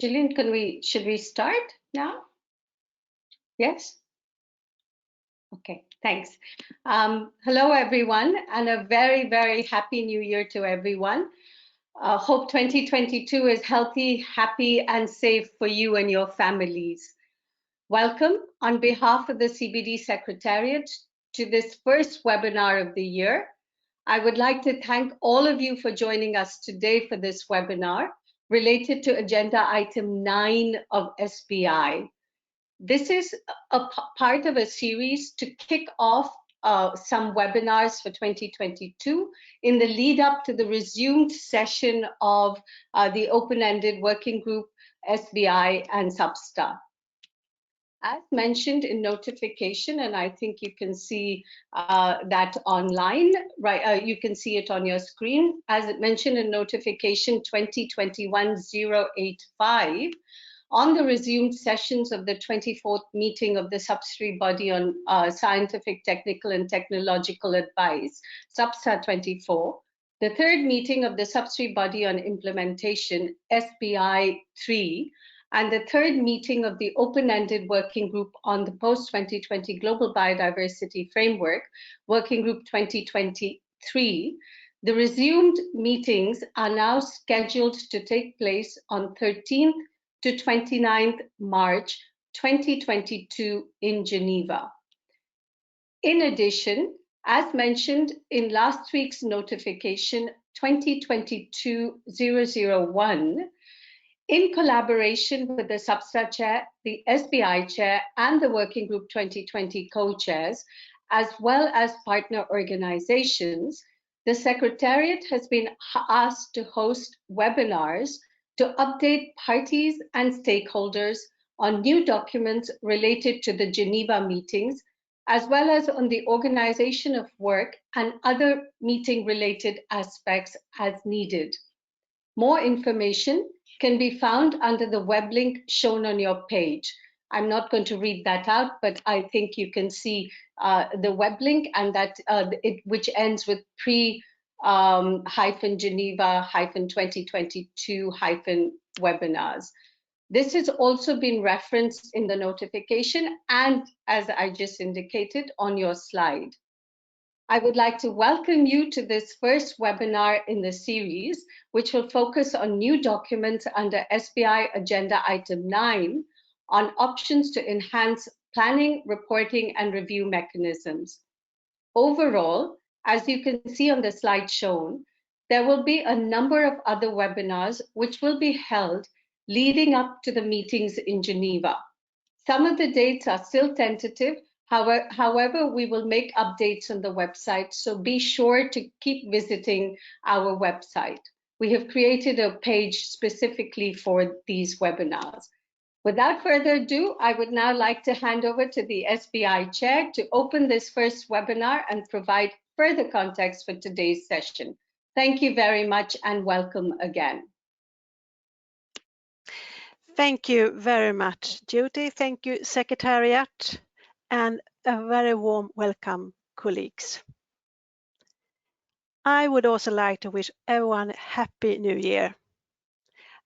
Gillian, should we start now? Yes? Okay, thanks. Hello, everyone, and a very, very happy new year to everyone. Hope 2022 is healthy, happy, and safe for you and your families. Welcome on behalf of the CBD Secretariat to this first webinar of the year. I would like to thank all of you for joining us today for this webinar related to Agenda Item 9 of SBI. This is a part of a series to kick off some webinars for 2022 in the lead up to the resumed session of the open-ended working group SBI and SBI. As mentioned in notification, and I think you can see that online, right? You can see it on your screen. As mentioned in notification 2021-085, on the resumed sessions of the 24th meeting of the subsidiary body on scientific, technical, and technological advice, SBI 24, the third meeting of the subsidiary body on implementation, SBI-3, and the third meeting of the open-ended working group on the post-2020 Global Biodiversity Framework, Working Group 2023, the resumed meetings are now scheduled to take place on 13th to 29th March 2022 in Geneva. In addition, as mentioned in last week's notification 2022-001, in collaboration with the SBI Chair, the SBI Chair, and the Working Group 2020 co-chairs, as well as partner organizations, the Secretariat has been asked to host webinars to update parties and stakeholders on new documents related to the Geneva meetings, as well as on the organization of work and other meeting-related aspects as needed. More information can be found under the web link shown on your page. I'm not going to read that out, but I think you can see the web link and that which ends with pre-Geneva-2022-webinars. This has also been referenced in the notification and, as I just indicated, on your slide. I would like to welcome you to this first webinar in the series, which will focus on new documents under SBI Agenda Item 9 on options to enhance planning, reporting, and review mechanisms. Overall, as you can see on the slide shown, there will be a number of other webinars which will be held leading up to the meetings in Geneva. Some of the dates are still tentative. However, we will make updates on the website, so be sure to keep visiting our website. We have created a page specifically for these webinars. Without further ado, I would now like to hand over to the SBI Chair to open this first webinar and provide further context for today's session. Thank you very much and welcome again. Thank you very much, Judy. Thank you, Secretariat. And a very warm welcome, colleagues. I would also like to wish everyone a happy new year.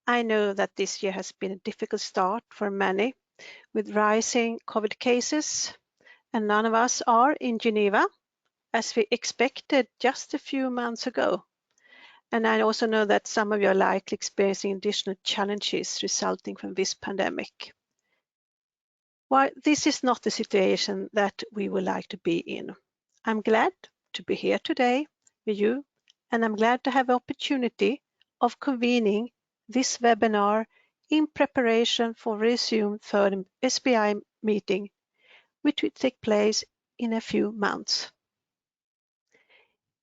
I know that this year has been a difficult start for many with rising COVID cases, and none of us are in Geneva as we expected just a few months ago. And I also know that some of you are likely experiencing additional challenges resulting from this pandemic. While this is not the situation that we would like to be in, I'm glad to be here today with you, and I'm glad to have the opportunity of convening this webinar in preparation for resumed third SBI meeting, which will take place in a few months.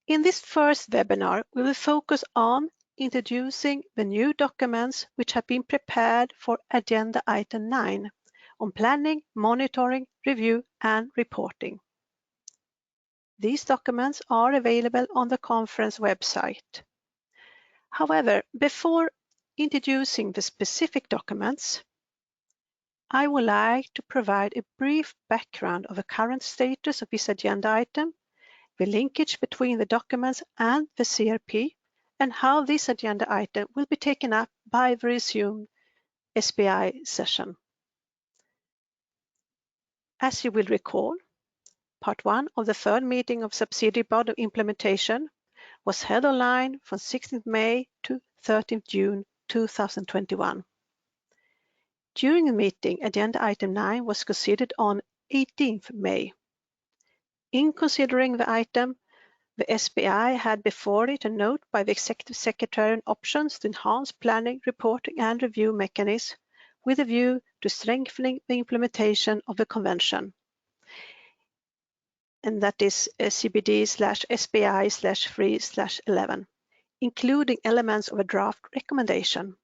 In this first webinar, we will focus on introducing the new documents which have been prepared for Agenda Item 9. On planning, monitoring, review, and reporting. These documents are available on the conference website. However, before introducing the specific documents, I would like to provide a brief background of the current status of this agenda item, the linkage between the documents and the CRP, and how this agenda item will be taken up by the resumed SBI session. As you will recall, Part 1 of the third meeting of Subsidiary Board of Implementation was held online from 16th May to 13th June 2021. During the meeting, Agenda Item 9 was considered on 18th May. In considering the item, the SBI had before it a note by the Executive Secretary on options to enhance planning, reporting and review mechanisms with a view to strengthening the implementation of the Convention. And that is CBD/SBI/3/11, including elements of a draft recommendation.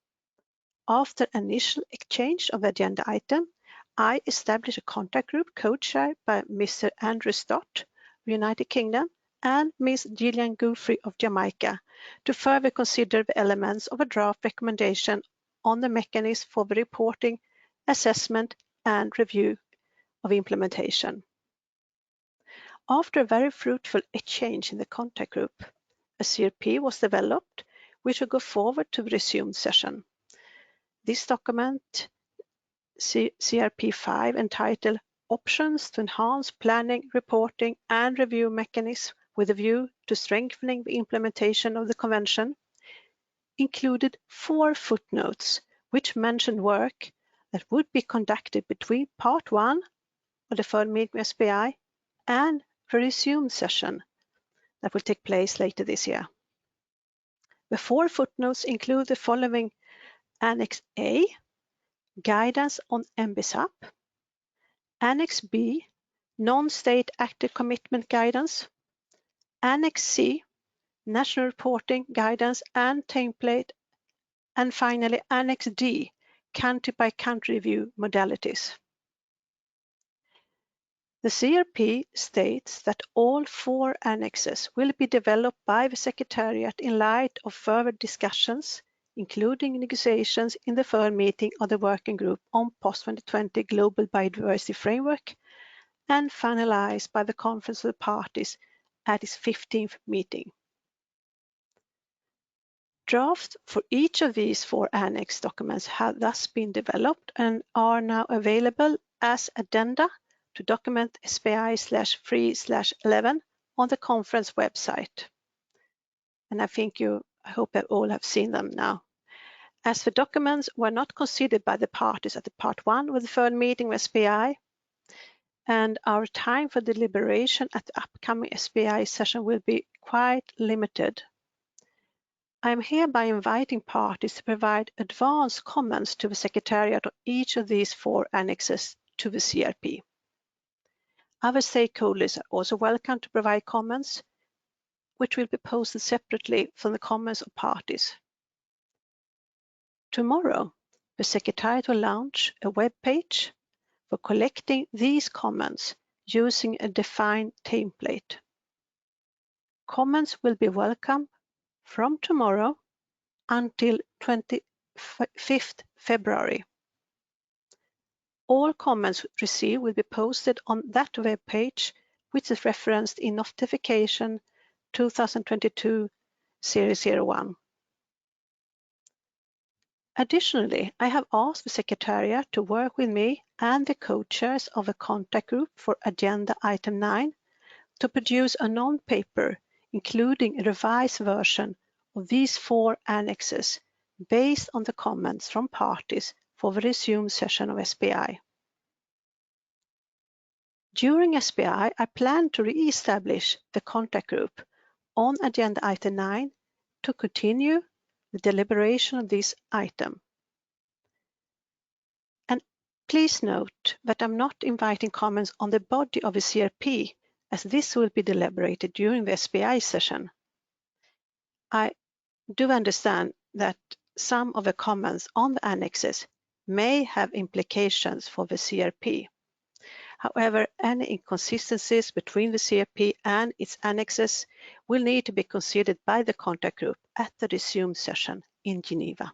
After initial exchange of the agenda item, I established a contact group co-chaired by Mr. Andrew Stott, United Kingdom, and Ms. Gillian Guthrie of Jamaica to further consider the elements of a draft recommendation on the mechanism for the reporting, assessment, and review of implementation. After a very fruitful exchange in the contact group, a CRP was developed which will go forward to the resumed session. This document, CRP 5, entitled Options to Enhance Planning, Reporting and Review Mechanisms with a View to Strengthening the Implementation of the Convention, included 4 footnotes which mentioned work that would be conducted between Part 1 of the third meeting of SBI and the resumed session that will take place later this year. The 4 footnotes include the following: Annex A, Guidance on MBSAP, Annex B, Non-State Active Commitment Guidance, Annex C, National Reporting Guidance and Template, and finally Annex D, Country-by-Country Review Modalities. The CRP states that all 4 annexes will be developed by the Secretariat in light of further discussions, including negotiations in the third meeting of the Working Group on Post-2020 Global Biodiversity Framework, and finalized by the Conference of the Parties at its 15th meeting. Drafts for each of these 4 annex documents have thus been developed and are now available as addenda to document SBI/3/11 on the conference website. And I hope that all have seen them now. As the documents were not considered by the parties at the Part 1 of the third meeting of SBI, and our time for deliberation at the upcoming SBI session will be quite limited, I am hereby inviting parties to provide advance comments to the Secretariat on each of these 4 annexes to the CRP. Other stakeholders are also welcome to provide comments, which will be posted separately from the comments of parties. Tomorrow, the Secretariat will launch a web page for collecting these comments using a defined template. Comments will be welcome from tomorrow until 25th February. All comments received will be posted on that web page, which is referenced in Notification 2022-001. Additionally, I have asked the Secretariat to work with me and the co-chairs of the contact group for Agenda Item 9 to produce a non-paper, including a revised version of these 4 annexes based on the comments from parties for the resumed session of SBI. During SBI, I plan to re-establish the contact group on Agenda Item 9 to continue the deliberation of this item. And please note that I'm not inviting comments on the body of the CRP, as this will be deliberated during the SBI session. I do understand that some of the comments on the annexes may have implications for the CRP. However, any inconsistencies between the CRP and its annexes will need to be considered by the contact group at the resumed session in Geneva.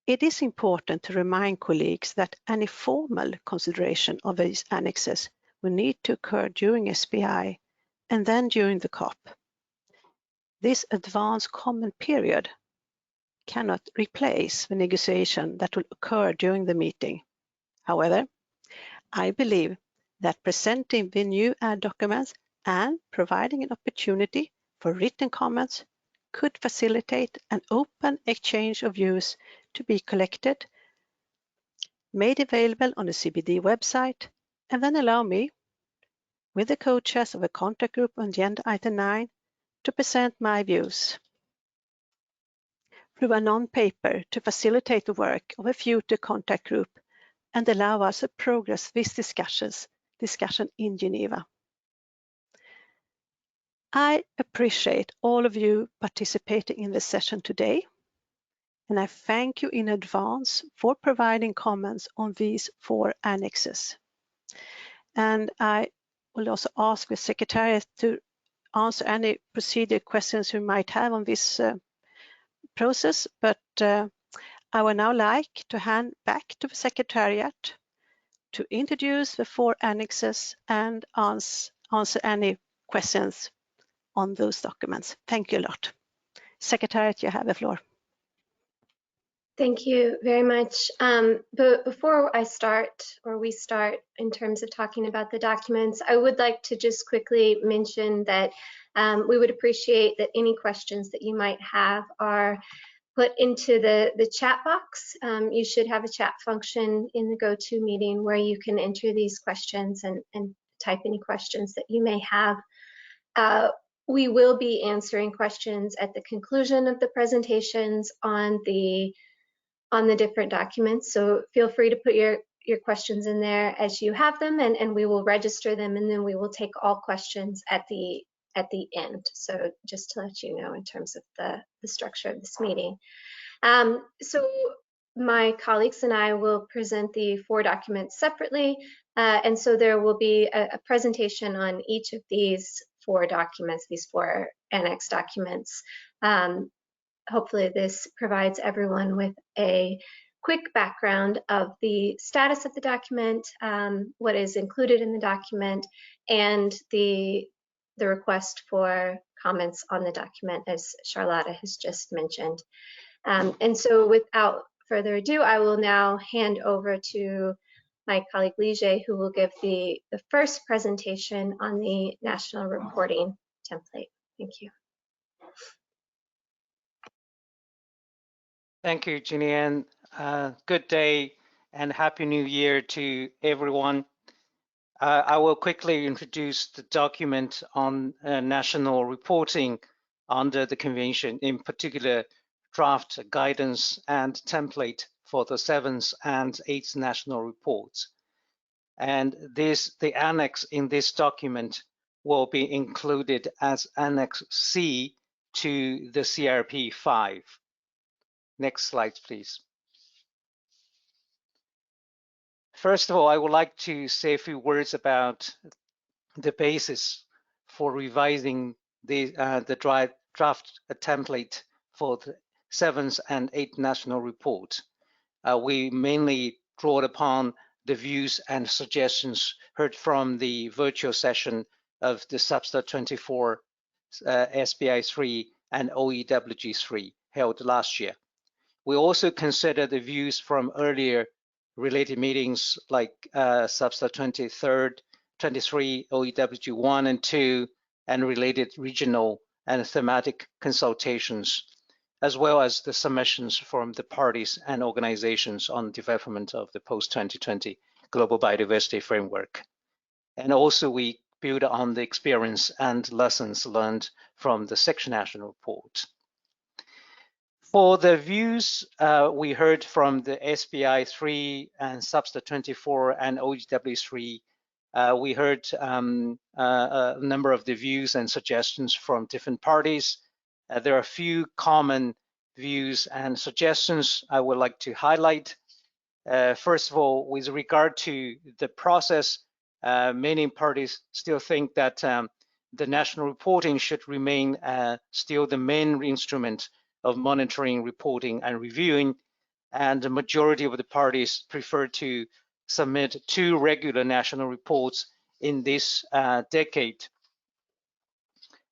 It is important to remind colleagues that any formal consideration of these annexes will need to occur during SBI and then during the COP. This advanced comment period cannot replace the negotiation that will occur during the meeting. However, I believe that presenting the new documents and providing an opportunity for written comments could facilitate an open exchange of views to be collected, made available on the CBD website, and then allow me, with the co-chairs of a contact group on Agenda Item 9, to present my views through a non-paper to facilitate the work of a future contact group and allow us to progress this discussion in Geneva. I appreciate all of you participating in this session today, and I thank you in advance for providing comments on these 4 annexes. And I will also ask the Secretariat to answer any procedure questions you might have on this process, but I would now like to hand back to the Secretariat to introduce the 4 annexes and answer any questions on those documents. Thank you a lot. Secretariat, you have the floor. Thank you very much. But before I start, or we start, in terms of talking about the documents, I would like to just quickly mention that we would appreciate that any questions that you might have are put into the chat box. You should have a chat function in the GoToMeeting where you can enter these questions and type any questions that you may have. We will be answering questions at the conclusion of the presentations on the different documents. So feel free to put your questions in there as you have them, and we will register them, and then we will take all questions at the end. So just to let you know in terms of the structure of this meeting. So my colleagues and I will present the 4 documents separately, and so there will be a presentation on each of these 4 documents, these 4 annex documents. Hopefully this provides everyone with a quick background of the status of the document, what is included in the document, and the request for comments on the document, as Charlotta has just mentioned. And so without further ado, I will now hand over to my colleague Lige, who will give the first presentation on the national reporting template. Thank you. Thank you, Jeannie. Good day and Happy New Year to everyone. I will quickly introduce the document on national reporting under the Convention, in particular draft guidance and template for the 7th and 8th national reports. And the annex in this document will be included as Annex C to the CRP 5. Next slide, please. First of all, I would like to say a few words about the basis for revising the draft template for the 7th and 8th national report. We mainly draw upon the views and suggestions heard from the virtual session of the SBI 24 SBI-3 and WG2020-3 held last year. We also consider the views from earlier related meetings like SBI 23, OEWG1 and 2, and related regional and thematic consultations, as well as the submissions from the parties and organizations on development of the post-2020 global biodiversity framework. And also we build on the experience and lessons learned from the 6th national report. For the views we heard from the SBI-3 and SBI 24 and OEW3, we heard a number of the views and suggestions from different parties. There are a few common views and suggestions I would like to highlight. First of all, with regard to the process, many parties still think that the national reporting should remain still the main instrument of monitoring, reporting, and reviewing, and the majority of the parties prefer to submit 2 regular national reports in this decade.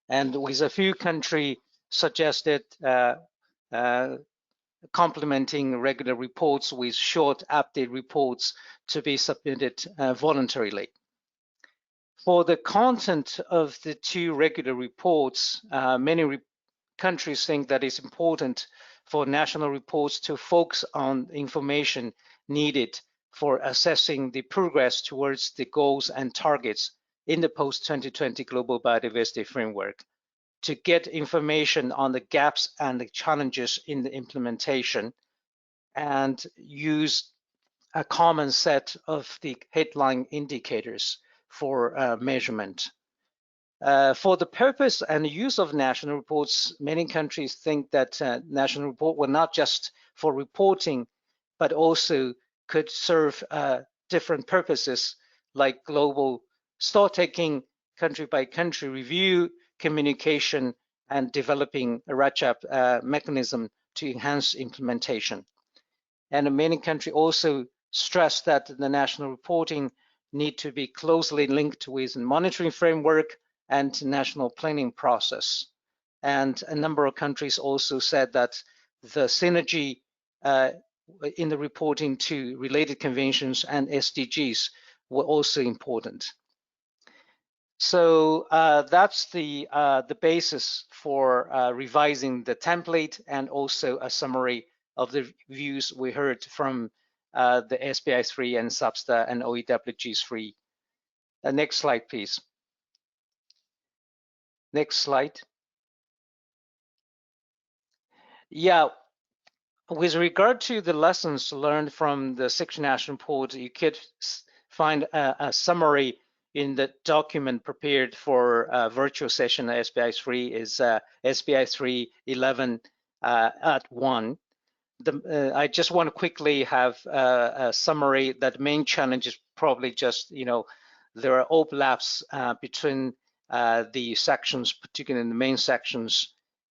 And with a few countries suggested complementing regular reports with short update reports to be submitted voluntarily. For the content of the 2 regular reports, many countries think that it's important for national reports to focus on information needed for assessing the progress towards the goals and targets in the post-2020 Global Biodiversity Framework, to get information on the gaps and the challenges in the implementation, and use a common set of the headline indicators for measurement. For the purpose and use of national reports, many countries think that national report were not just for reporting, but also could serve different purposes like global stock-taking, country-by-country review, communication, and developing a RACHAP mechanism to enhance implementation. And many countries also stress that the national reporting need to be closely linked with the monitoring framework and national planning process. And a number of countries also said that the synergy in the reporting to related conventions and SDGs were also important. So that's the basis for revising the template, and also a summary of the views we heard from the SBI-3 and SBSTA and OEWG3. Next slide, please. Next slide. Yeah, with regard to the lessons learned from the 6 national reports, you could find a summary in the document prepared for a virtual session at SBI-3 is SBI-3 11 at 1. I just want to quickly have a summary that the main challenge is probably just, there are overlaps between the sections, particularly in the main sections,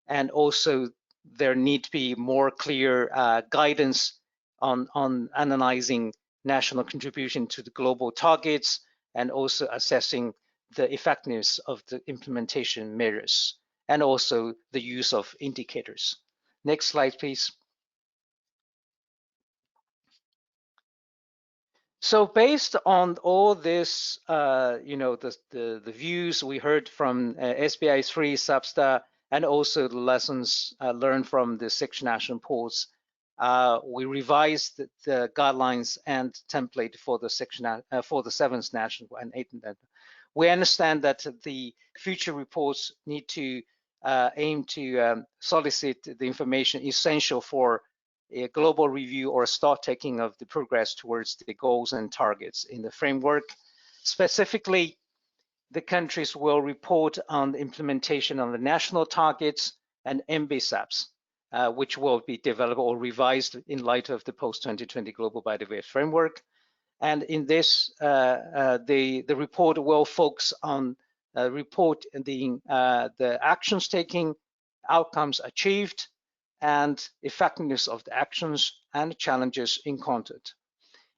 and also there need to be more clear guidance on analyzing national contribution to the global targets, and also assessing the effectiveness of the implementation measures, and also the use of indicators. Next slide, please. So based on all this, the views we heard from SBI-3, SBSTA, and also the lessons learned from the 6 national reports, we revised the guidelines and template for the 7th national and 8th. We understand that the future reports need to aim to solicit the information essential for a global review or stock taking of the progress towards the goals and targets in the framework. Specifically, the countries will report on the implementation of the national targets and MBSAPs, which will be developed or revised in light of the post-2020 Global Biodiversity Framework. And in this, the report will focus on the actions taken, outcomes achieved, and effectiveness of the actions and challenges encountered.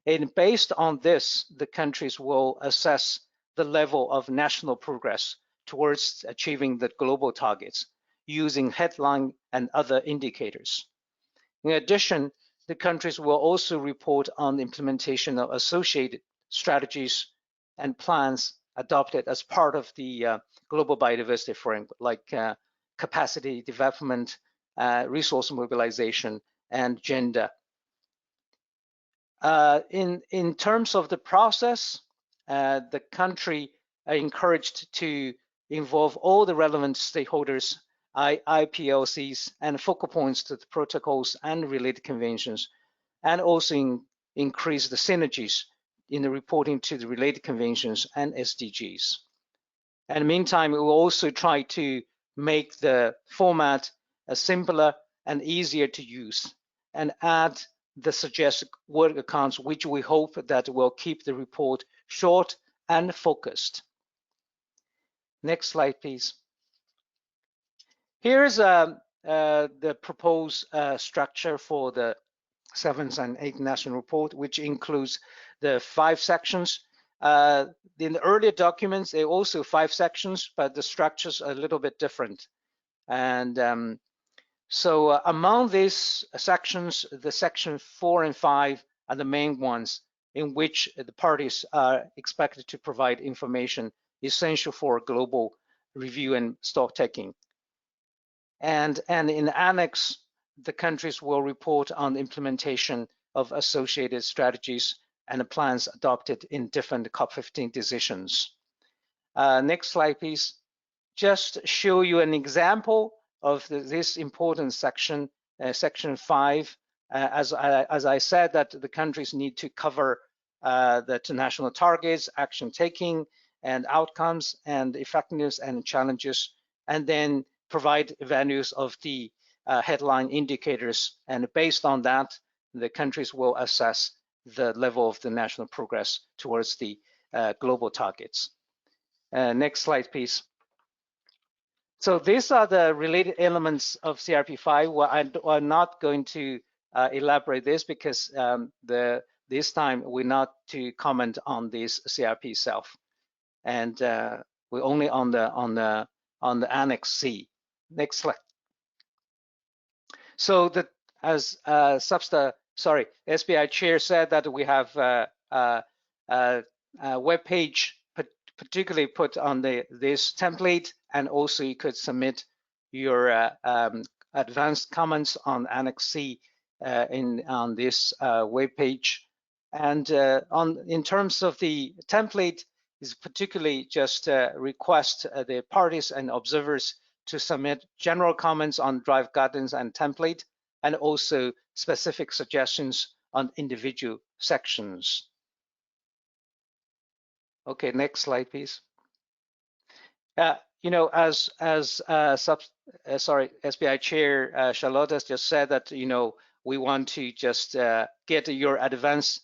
And based on this, the countries will assess the level of national progress towards achieving the global targets using headline and other indicators. In addition, the countries will also report on the implementation of associated strategies and plans adopted as part of the Global Biodiversity Framework, like capacity development, resource mobilization, and gender. In terms of the process, the country are encouraged to involve all the relevant stakeholders, IPLCs, and focal points to the protocols and related conventions, and also increase the synergies in the reporting to the related conventions and SDGs. And in the meantime, we will also try to make the format simpler and easier to use, and add the suggested word accounts, which we hope that will keep the report short and focused. Next slide, please. Here's the proposed structure for the 7th and 8th national report, which includes the 5 sections. In the earlier documents, there are also 5 sections, but the structures are a little bit different. And So among these sections, the section 4 and 5 are the main ones in which the parties are expected to provide information essential for global review and stock taking. And in the annex, the countries will report on the implementation of associated strategies and the plans adopted in different COP15 decisions. Next slide, please. Just show you an example of this important section, section 5. As I said, that the countries need to cover the national targets, action taking, and outcomes, and effectiveness and challenges, and then provide values of the headline indicators. And based on that, the countries will assess the level of the national progress towards the global targets. Next slide, please. So these are the related elements of CRP5. Well, I'm not going to elaborate this because this time we're not to comment on this CRP itself, and we're only on the Annex C. Next slide. So that as SBI chair said that we have a web page particularly put on this template, and also you could submit your advanced comments on Annex C on this web page. And in terms of the template, is particularly just request the parties and observers to submit general comments on draft guidance and template, and also specific suggestions on individual sections. Okay, next slide, please. You know, as SBI Chair Charlotte has just said that, you know, we want to just get your advance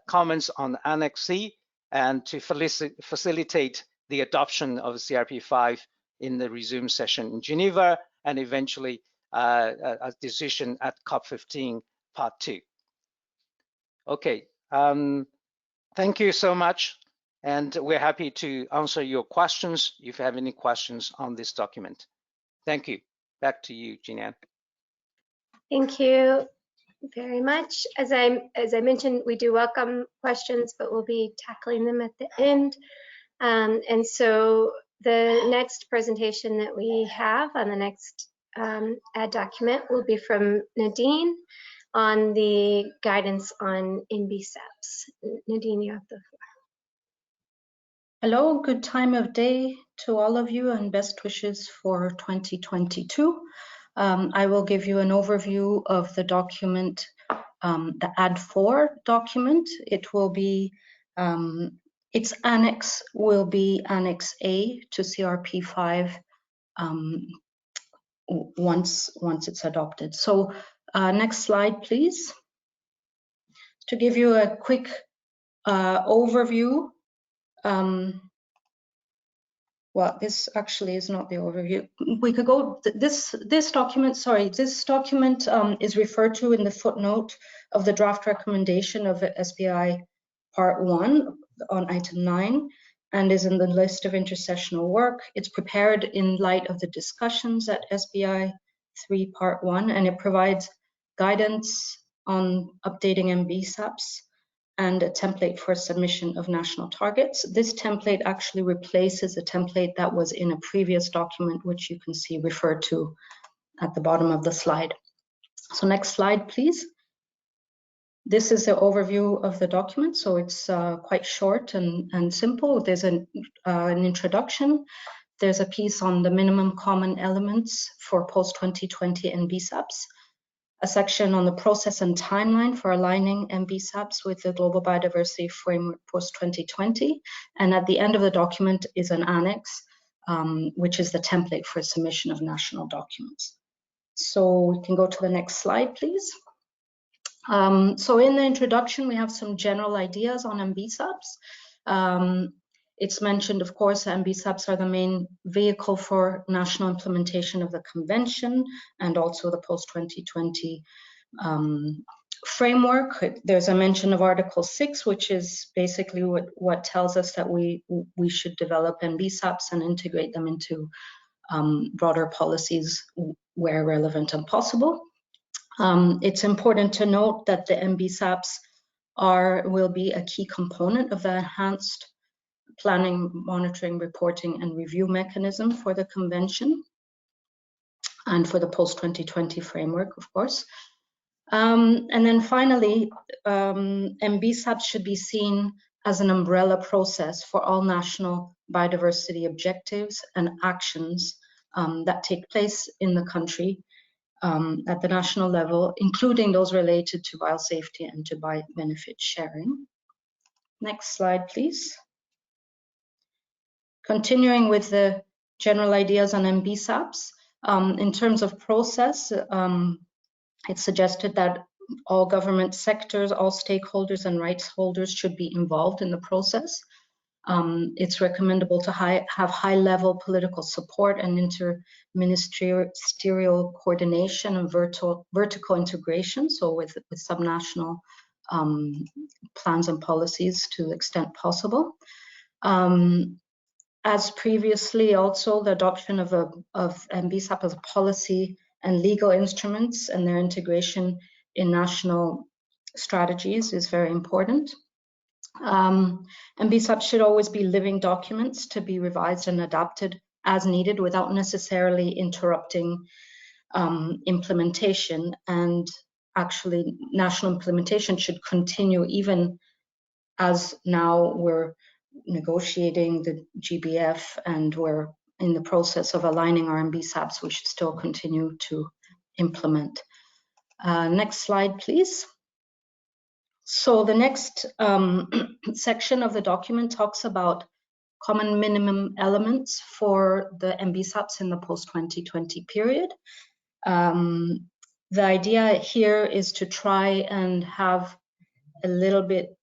comments on Annex C and to facilitate the adoption of CRP5 in the resume session in Geneva, and eventually a decision at COP15 Part 2. Okay, thank you so much. And we're happy to answer your questions if you have any questions on this document. Thank you. Back to you, Jean-Anne. Thank you very much. As I mentioned, we do welcome questions, but we'll be tackling them at the end. And so the next presentation that we have on the next ad document will be from Nadine on the guidance on NBSAPs. Nadine, you have the floor. Hello, good time of day to all of you and best wishes for 2022. I will give you an overview of the document, the AD4 document. It will be, its annex will be Annex A to CRP5 once it's adopted. So next slide, please. To give you a quick overview, well, this actually is not the overview. We could go, this document is referred to in the footnote of the draft recommendation of SBI Part 1 on item 9, and is in the list of intersessional work. It's prepared in light of the discussions at SBI-3 Part 1, and it provides guidance on updating NBSAPs and a template for submission of national targets. This template actually replaces a template that was in a previous document, which you can see referred to at the bottom of the slide. So next slide, please. This is the overview of the document, so it's quite short and simple. There's an introduction. There's a piece on the minimum common elements for post-2020 NBSAPs, a section on the process and timeline for aligning NBSAPs with the Global Biodiversity Framework post-2020. And at the end of the document is an annex, which is the template for submission of national documents. So we can go to the next slide, please. So in the introduction, we have some general ideas on NBSAPs. It's mentioned, of course, NBSAPs are the main vehicle for national implementation of the convention and also the post-2020 framework. There's a mention of Article 6, which is basically what tells us that we should develop NBSAPs and integrate them into broader policies where relevant and possible. It's important to note that the MBSAPs will be a key component of the enhanced planning, monitoring, reporting, and review mechanism for the Convention and for the post-2020 framework, of course. And then finally, MBSAPs should be seen as an umbrella process for all national biodiversity objectives and actions that take place in the country at the national level, including those related to biosafety and to benefit sharing. Next slide, please. Continuing with the general ideas on MBSAPs, in terms of process, it's suggested that all government sectors, all stakeholders and rights holders should be involved in the process. It's recommendable to have high-level political support and interministerial coordination and vertical integration, so with subnational plans and policies to the extent possible. As previously, also the adoption of MBSAP as a policy and legal instruments and their integration in national strategies is very important. MBSAP should always be living documents to be revised and adapted as needed without necessarily interrupting implementation. And actually, national implementation should continue even as now we're negotiating the GBF and we're in the process of aligning our MBSAPs. We should still continue to implement. Next slide, please. So the next section of the document talks about common minimum elements for the MBSAPs in the post-2020 period. The idea here is to try and have a little bit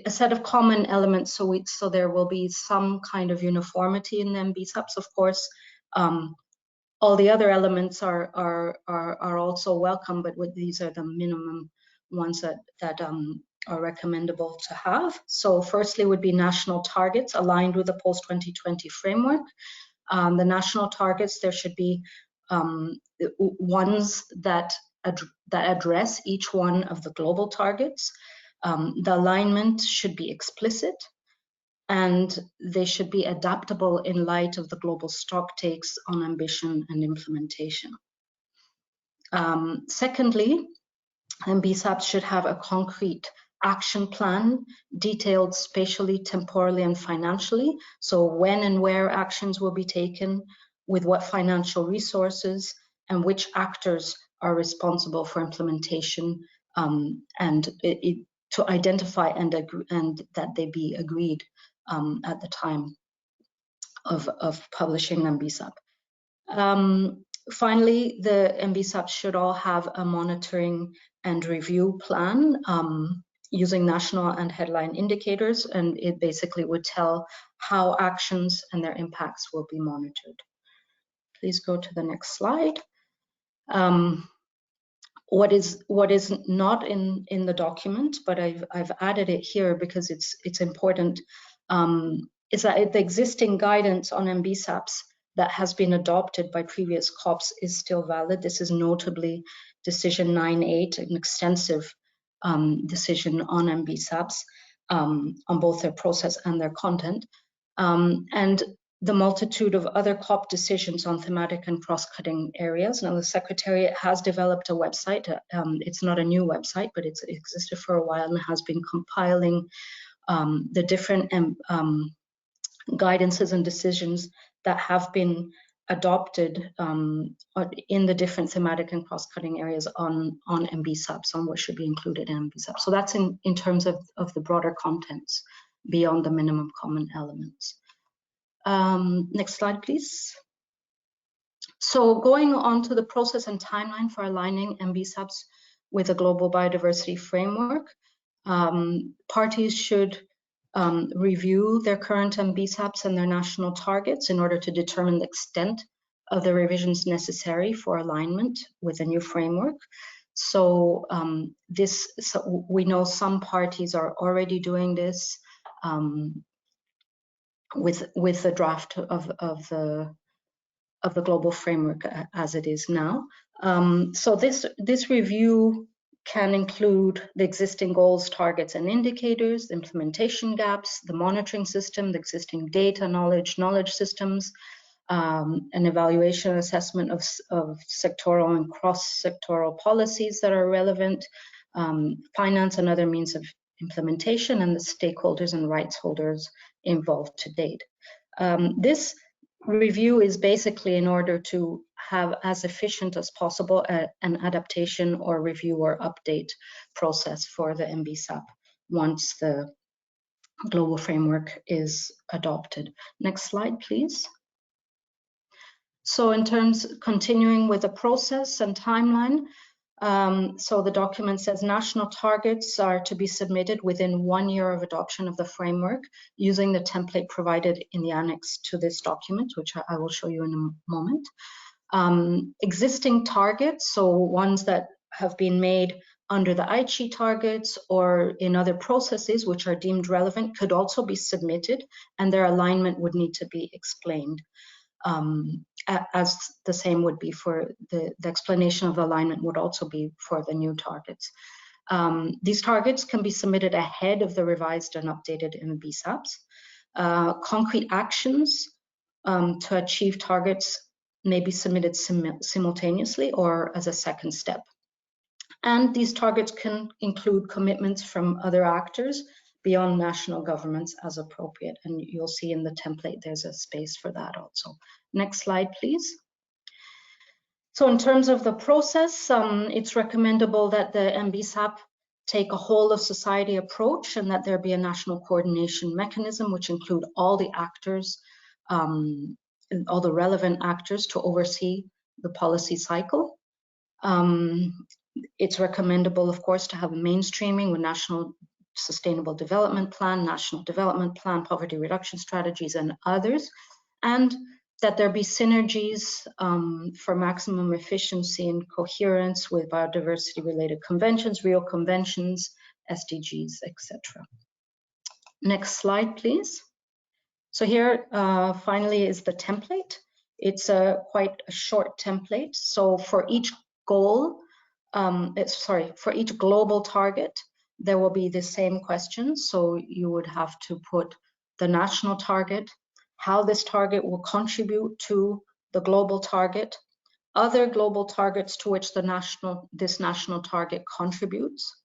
a set of common elements, so there will be some kind of uniformity in the MBSAPs. Of course, all the other elements are also welcome, but these are the minimum ones that are recommendable to have. So firstly would be national targets aligned with the post-2020 framework. The national targets, there should be ones that address each one of the global targets. The alignment should be explicit and they should be adaptable in light of the global stocktakes on ambition and implementation. Secondly, MBSAPs should have a concrete action plan, detailed spatially, temporally, and financially. So when and where actions will be taken, with what financial resources, and which actors are responsible for implementation, and to identify and that they be agreed at the time of publishing MBSAP. Finally, the MBSAP should all have a monitoring and review plan using national and headline indicators, and it basically would tell how actions and their impacts will be monitored. Please go to the next slide. What is not in the document, but I've added it here because it's important, is that the existing guidance on MBSAPs that has been adopted by previous COPs is still valid. This is notably Decision 9.8, an extensive decision on MBSAPs, on both their process and their content. And the multitude of other COP decisions on thematic and cross-cutting areas. Now, the Secretariat has developed a website. It's not a new website, but it's existed for a while and has been compiling the different guidances and decisions that have been adopted in the different thematic and cross-cutting areas on MBSAPs, on what should be included in MBSAP. So that's in terms of the broader contents beyond the minimum common elements. Next slide, please. So going on to the process and timeline for aligning MBSAPs with a global biodiversity framework, parties should review their current MBSAPs and their national targets in order to determine the extent of the revisions necessary for alignment with a new framework. So, we know some parties are already doing this with the draft of the of the global framework as it is now. So this review can include the existing goals, targets, and indicators, the implementation gaps, the monitoring system, the existing data, knowledge systems, an evaluation and assessment of sectoral and cross-sectoral policies that are relevant, finance and other means of implementation, and the stakeholders and rights holders involved to date. This review is basically in order to have as efficient as possible an adaptation or review or update process for the MBSAP once the global framework is adopted. Next slide, please. So in terms, continuing with the process and timeline, so the document says national targets are to be submitted within 1 year of adoption of the framework using the template provided in the annex to this document, which I will show you in a moment. Existing targets, so ones that have been made under the Aichi targets or in other processes which are deemed relevant, could also be submitted, and their alignment would need to be explained. As the same would be for the explanation of alignment would also be for the new targets. These targets can be submitted ahead of the revised and updated MBSAPs. Concrete actions to achieve targets may be submitted simultaneously or as a second step. And these targets can include commitments from other actors beyond national governments as appropriate. And you'll see in the template, there's a space for that also. Next slide, please. So in terms of the process, it's recommendable that the MBSAP take a whole of society approach and that there be a national coordination mechanism, which include all the actors, all the relevant actors to oversee the policy cycle. It's recommendable, of course, to have a mainstreaming with national sustainable development plan, national development plan, poverty reduction strategies, and others, and that there be synergies for maximum efficiency and coherence with biodiversity-related conventions, Rio conventions, SDGs, etc. Next slide, please. So here, finally, is the template. It's quite a short template. So for each goal, for each global target, there will be the same questions. So you would have to put the national target, how this target will contribute to the global target, other global targets to which this national target contributes,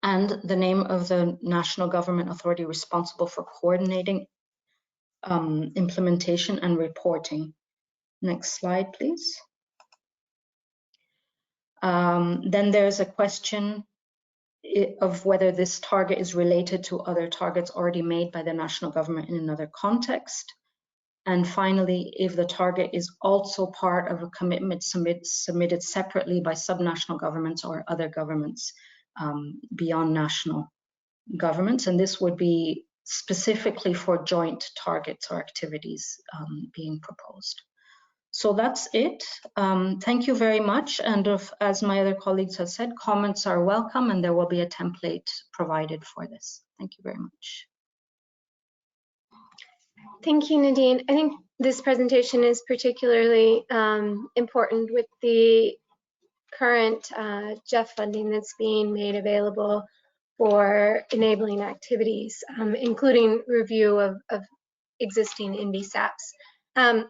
and the name of the national government authority responsible for coordinating implementation and reporting. Next slide, please. Then there's a question of whether this target is related to other targets already made by the national government in another context. And finally, if the target is also part of a commitment submitted separately by subnational governments or other governments beyond national governments. And this would be specifically for joint targets or activities being proposed. So that's it. Thank you very much. And as my other colleagues have said, comments are welcome and there will be a template provided for this. Thank you very much. Thank you, Nadine. I think this presentation is particularly important with the current GEF funding that's being made available for enabling activities, including review of existing MBSAPs. And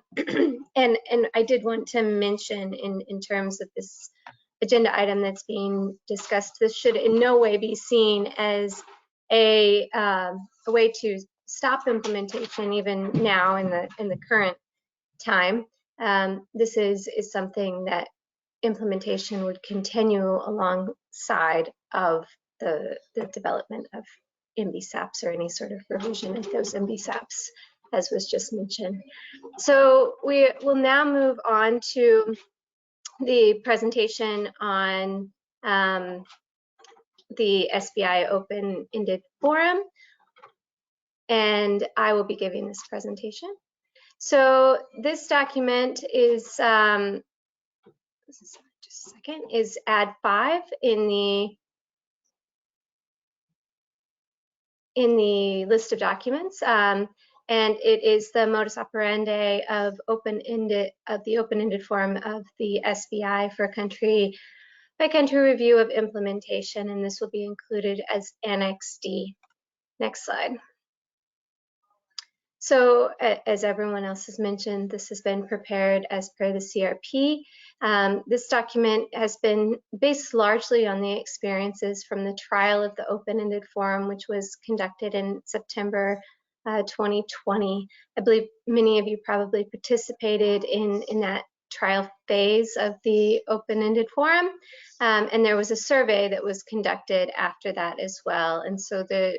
I did want to mention in terms of this agenda item that's being discussed, this should in no way be seen as a way to stop implementation even now in the current time. This is something that implementation would continue alongside of the development of MBSAPs or any sort of revision of those MBSAPs, as was just mentioned. So we will now move on to the presentation on the SBI Open-Ended Forum, and I will be giving this presentation. So this document is, just a second, is Add 5 in the list of documents. and it is the modus operandi of the open-ended form of the SBI for country-by-country review of implementation, and this will be included as Annex D. Next slide. So, as everyone else has mentioned, this has been prepared as per the CRP. This document has been based largely on the experiences from the trial of the open-ended forum, which was conducted in September 2020. I believe many of you probably participated in that trial phase of the open-ended forum, and there was a survey that was conducted after that as well. And so there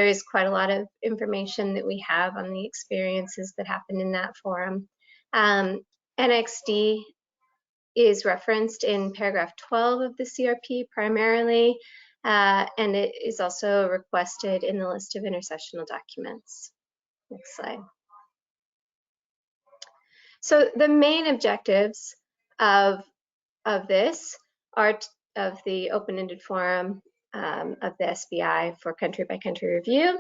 is quite a lot of information that we have on the experiences that happened in that forum. Annex D is referenced in paragraph 12 of the CRP primarily, and it is also requested in the list of intersessional documents. Next slide. So the main objectives of this are of the open-ended forum of the SBI for country-by-country review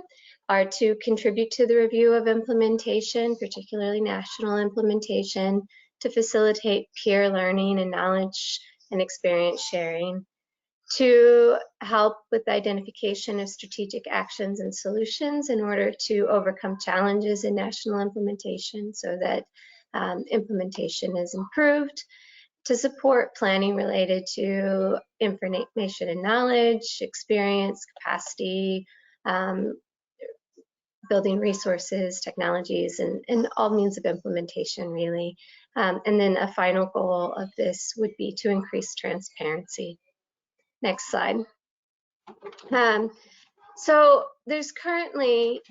are to contribute to the review of implementation, particularly national implementation, to facilitate peer learning and knowledge and experience sharing, to help with the identification of strategic actions and solutions in order to overcome challenges in national implementation so that implementation is improved, to support planning related to information and knowledge, experience, capacity, building resources, technologies, and all means of implementation, really. And then a final goal of this would be to increase transparency. Next slide. So there's currently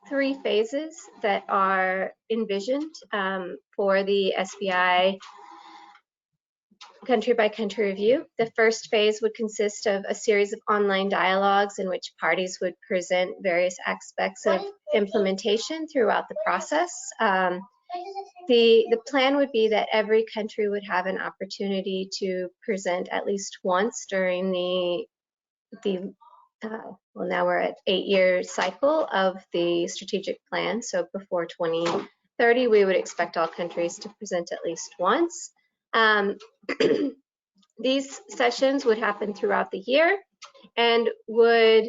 3 phases that are envisioned for the SBI country-by-country review. The first phase would consist of a series of online dialogues in which parties would present various aspects of implementation throughout the process. The plan would be that every country would have an opportunity to present at least once during well, now we're at 8-year cycle of the strategic plan. So before 2030, we would expect all countries to present at least once. These sessions would happen throughout the year and would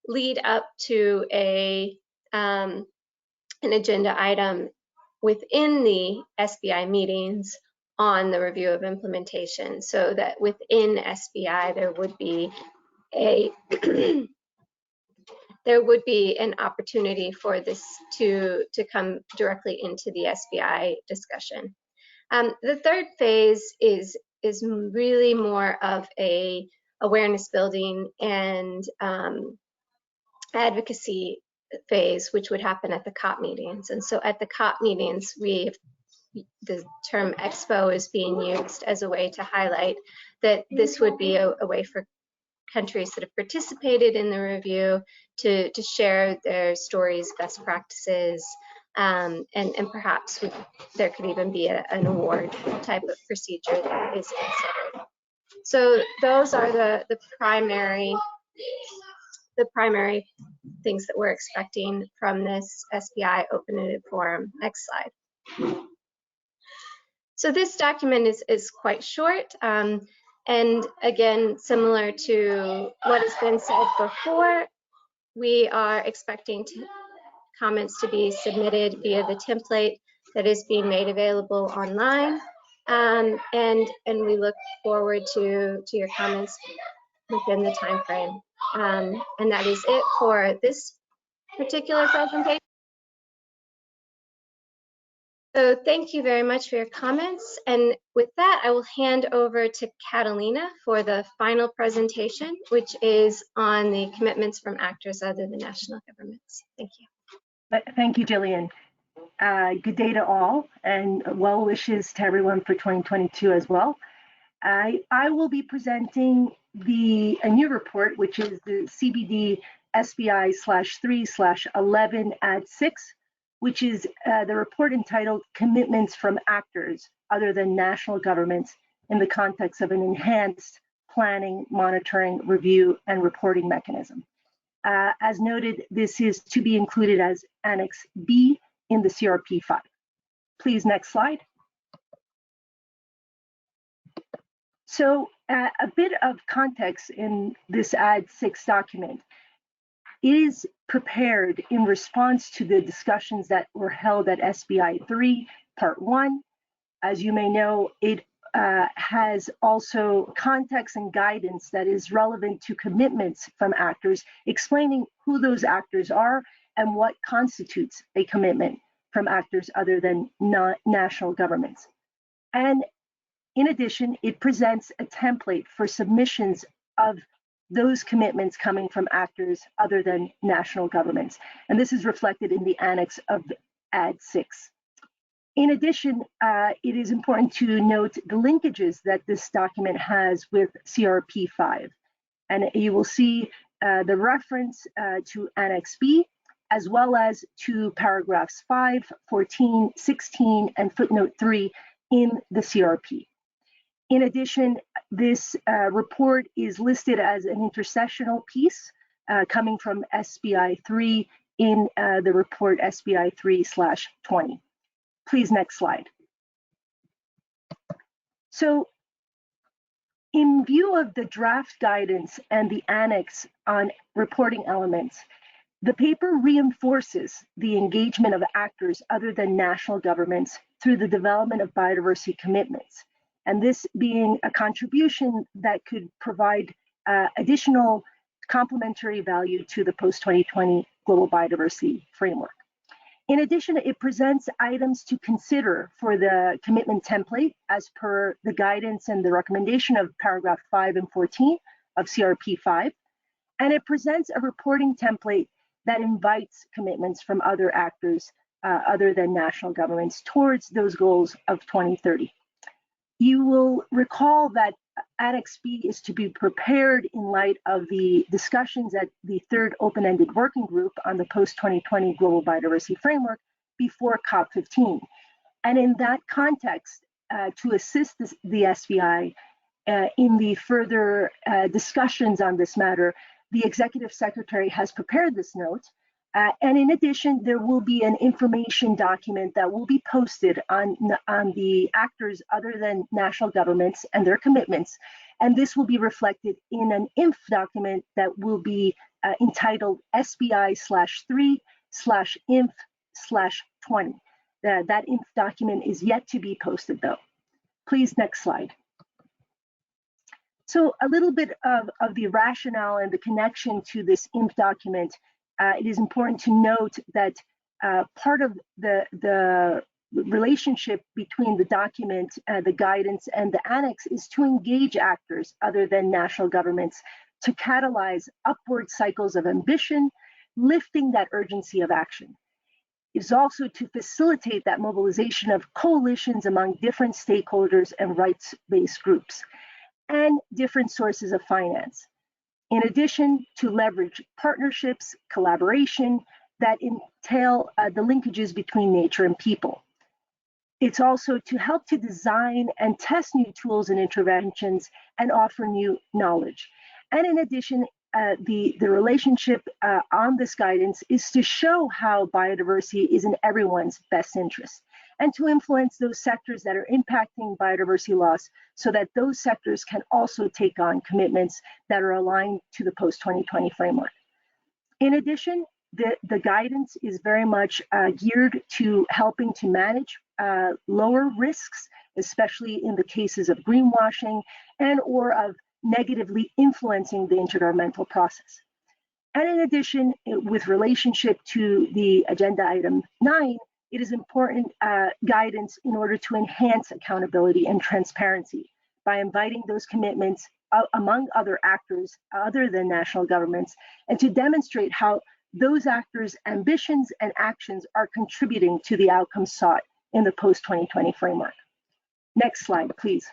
lead up to an agenda item within the SBI meetings on the review of implementation, so that within SBI there would be an opportunity for this to come directly into the SBI discussion. The third phase is really more of a awareness building and advocacy phase, which would happen at the COP meetings. And so at the COP meetings, the term expo is being used as a way to highlight that this would be a way for countries that have participated in the review to share their stories, best practices, and perhaps there could even be an award type of procedure that is considered. So those are the primary things that we're expecting from this SBI open-ended forum. Next slide. So this document is quite short, and again, similar to what has been said before, we are expecting comments to be submitted via the template that is being made available online, and we look forward to your comments within the time frame. And that is it for this particular presentation. So thank you very much for your comments. And with that, I will hand over to Catalina for the final presentation, which is on the commitments from actors other than national governments. Thank you. Thank you, Jillian. Good day to all, and well wishes to everyone for 2022 as well. I will be presenting a new report, which is the CBD SBI-3/11 Add 6, which is the report entitled Commitments from Actors Other Than National Governments in the Context of an Enhanced Planning, Monitoring, Review, and Reporting Mechanism. As noted, this is to be included as Annex B in the CRP 5. Please, next slide. So a bit of context in this AD6 document. It is prepared in response to the discussions that were held at SBI-3 Part 1. As you may know, it has also context and guidance that is relevant to commitments from actors, explaining who those actors are and what constitutes a commitment from actors other than national governments. And in addition, it presents a template for submissions of those commitments coming from actors other than national governments. And this is reflected in the annex of AD6. In addition, it is important to note the linkages that this document has with CRP 5. And you will see the reference to Annex B, as well as to paragraphs 5, 14, 16, and footnote 3 in the CRP. In addition, this report is listed as an intersessional piece coming from SBI-3 in the report SBI-3/20. Please, next slide. So in view of the draft guidance and the annex on reporting elements, the paper reinforces the engagement of actors other than national governments through the development of biodiversity commitments, and this being a contribution that could provide additional complementary value to the post-2020 global biodiversity framework. In addition, it presents items to consider for the commitment template as per the guidance and the recommendation of paragraph 5 and 14 of CRP 5, and it presents a reporting template that invites commitments from other actors other than national governments towards those goals of 2030. You will recall that Annex B is to be prepared in light of the discussions at the third open-ended working group on the post-2020 global biodiversity framework before COP15. And in that context, to assist the SBI in the further discussions on this matter, the Executive Secretary has prepared this note. And in addition, there will be an information document that will be posted on the actors other than national governments and their commitments. And this will be reflected in an INF document that will be entitled SBI/3/INF/20. That INF document is yet to be posted though. Please, next slide. So a little bit of the rationale and the connection to this INF document. It is important to note that part of the relationship between the document, the guidance, and the annex is to engage actors other than national governments to catalyze upward cycles of ambition, lifting that urgency of action. It is also to facilitate that mobilization of coalitions among different stakeholders and rights-based groups and different sources of finance. In addition, to leverage partnerships, collaboration that entail the linkages between nature and people. It's also to help to design and test new tools and interventions and offer new knowledge. And in addition, the relationship on this guidance is to show how biodiversity is in everyone's best interest and to influence those sectors that are impacting biodiversity loss so that those sectors can also take on commitments that are aligned to the post-2020 framework. In addition, the guidance is very much geared to helping to manage lower risks, especially in the cases of greenwashing and or of negatively influencing the intergovernmental process. And in addition, with relationship to the agenda item 9, it is important guidance in order to enhance accountability and transparency by inviting those commitments among other actors other than national governments and to demonstrate how those actors' ambitions and actions are contributing to the outcomes sought in the post-2020 framework. Next slide, please.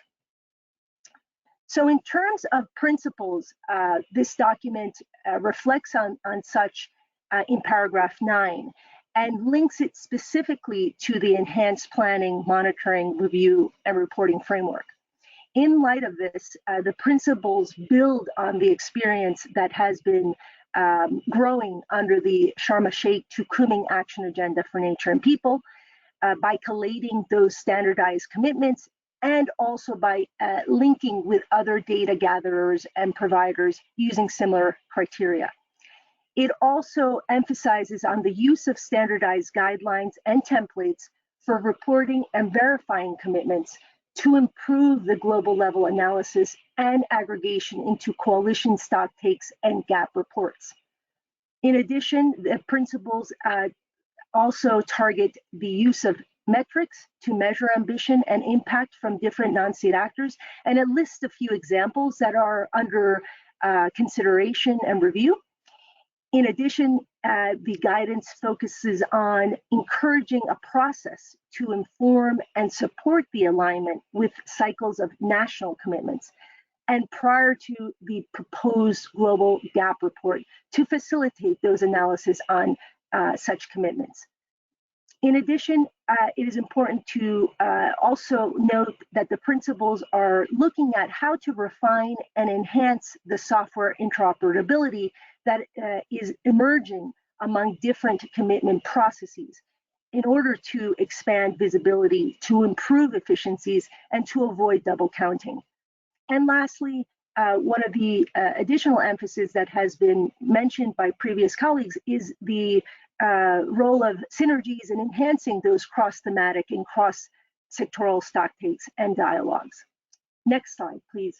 So in terms of principles, this document reflects on such in paragraph 9 and links it specifically to the enhanced planning, monitoring, review, and reporting framework. In light of this, the principles build on the experience that has been growing under the Sharm el-Sheikh to Kunming Action Agenda for Nature and People by collating those standardized commitments and also by linking with other data gatherers and providers using similar criteria. It also emphasizes on the use of standardized guidelines and templates for reporting and verifying commitments to improve the global level analysis and aggregation into coalition stocktakes and gap reports. In addition, the principles also target the use of metrics to measure ambition and impact from different non-state actors, and it lists a few examples that are under consideration and review. In addition, the guidance focuses on encouraging a process to inform and support the alignment with cycles of national commitments and prior to the proposed global gap report to facilitate those analysis on such commitments. In addition, it is important to also note that the principles are looking at how to refine and enhance the software interoperability that is emerging among different commitment processes in order to expand visibility, to improve efficiencies, and to avoid double counting. And lastly, one of the additional emphasis that has been mentioned by previous colleagues is the role of synergies in enhancing those cross-thematic and cross-sectoral stocktakes and dialogues. Next slide, please.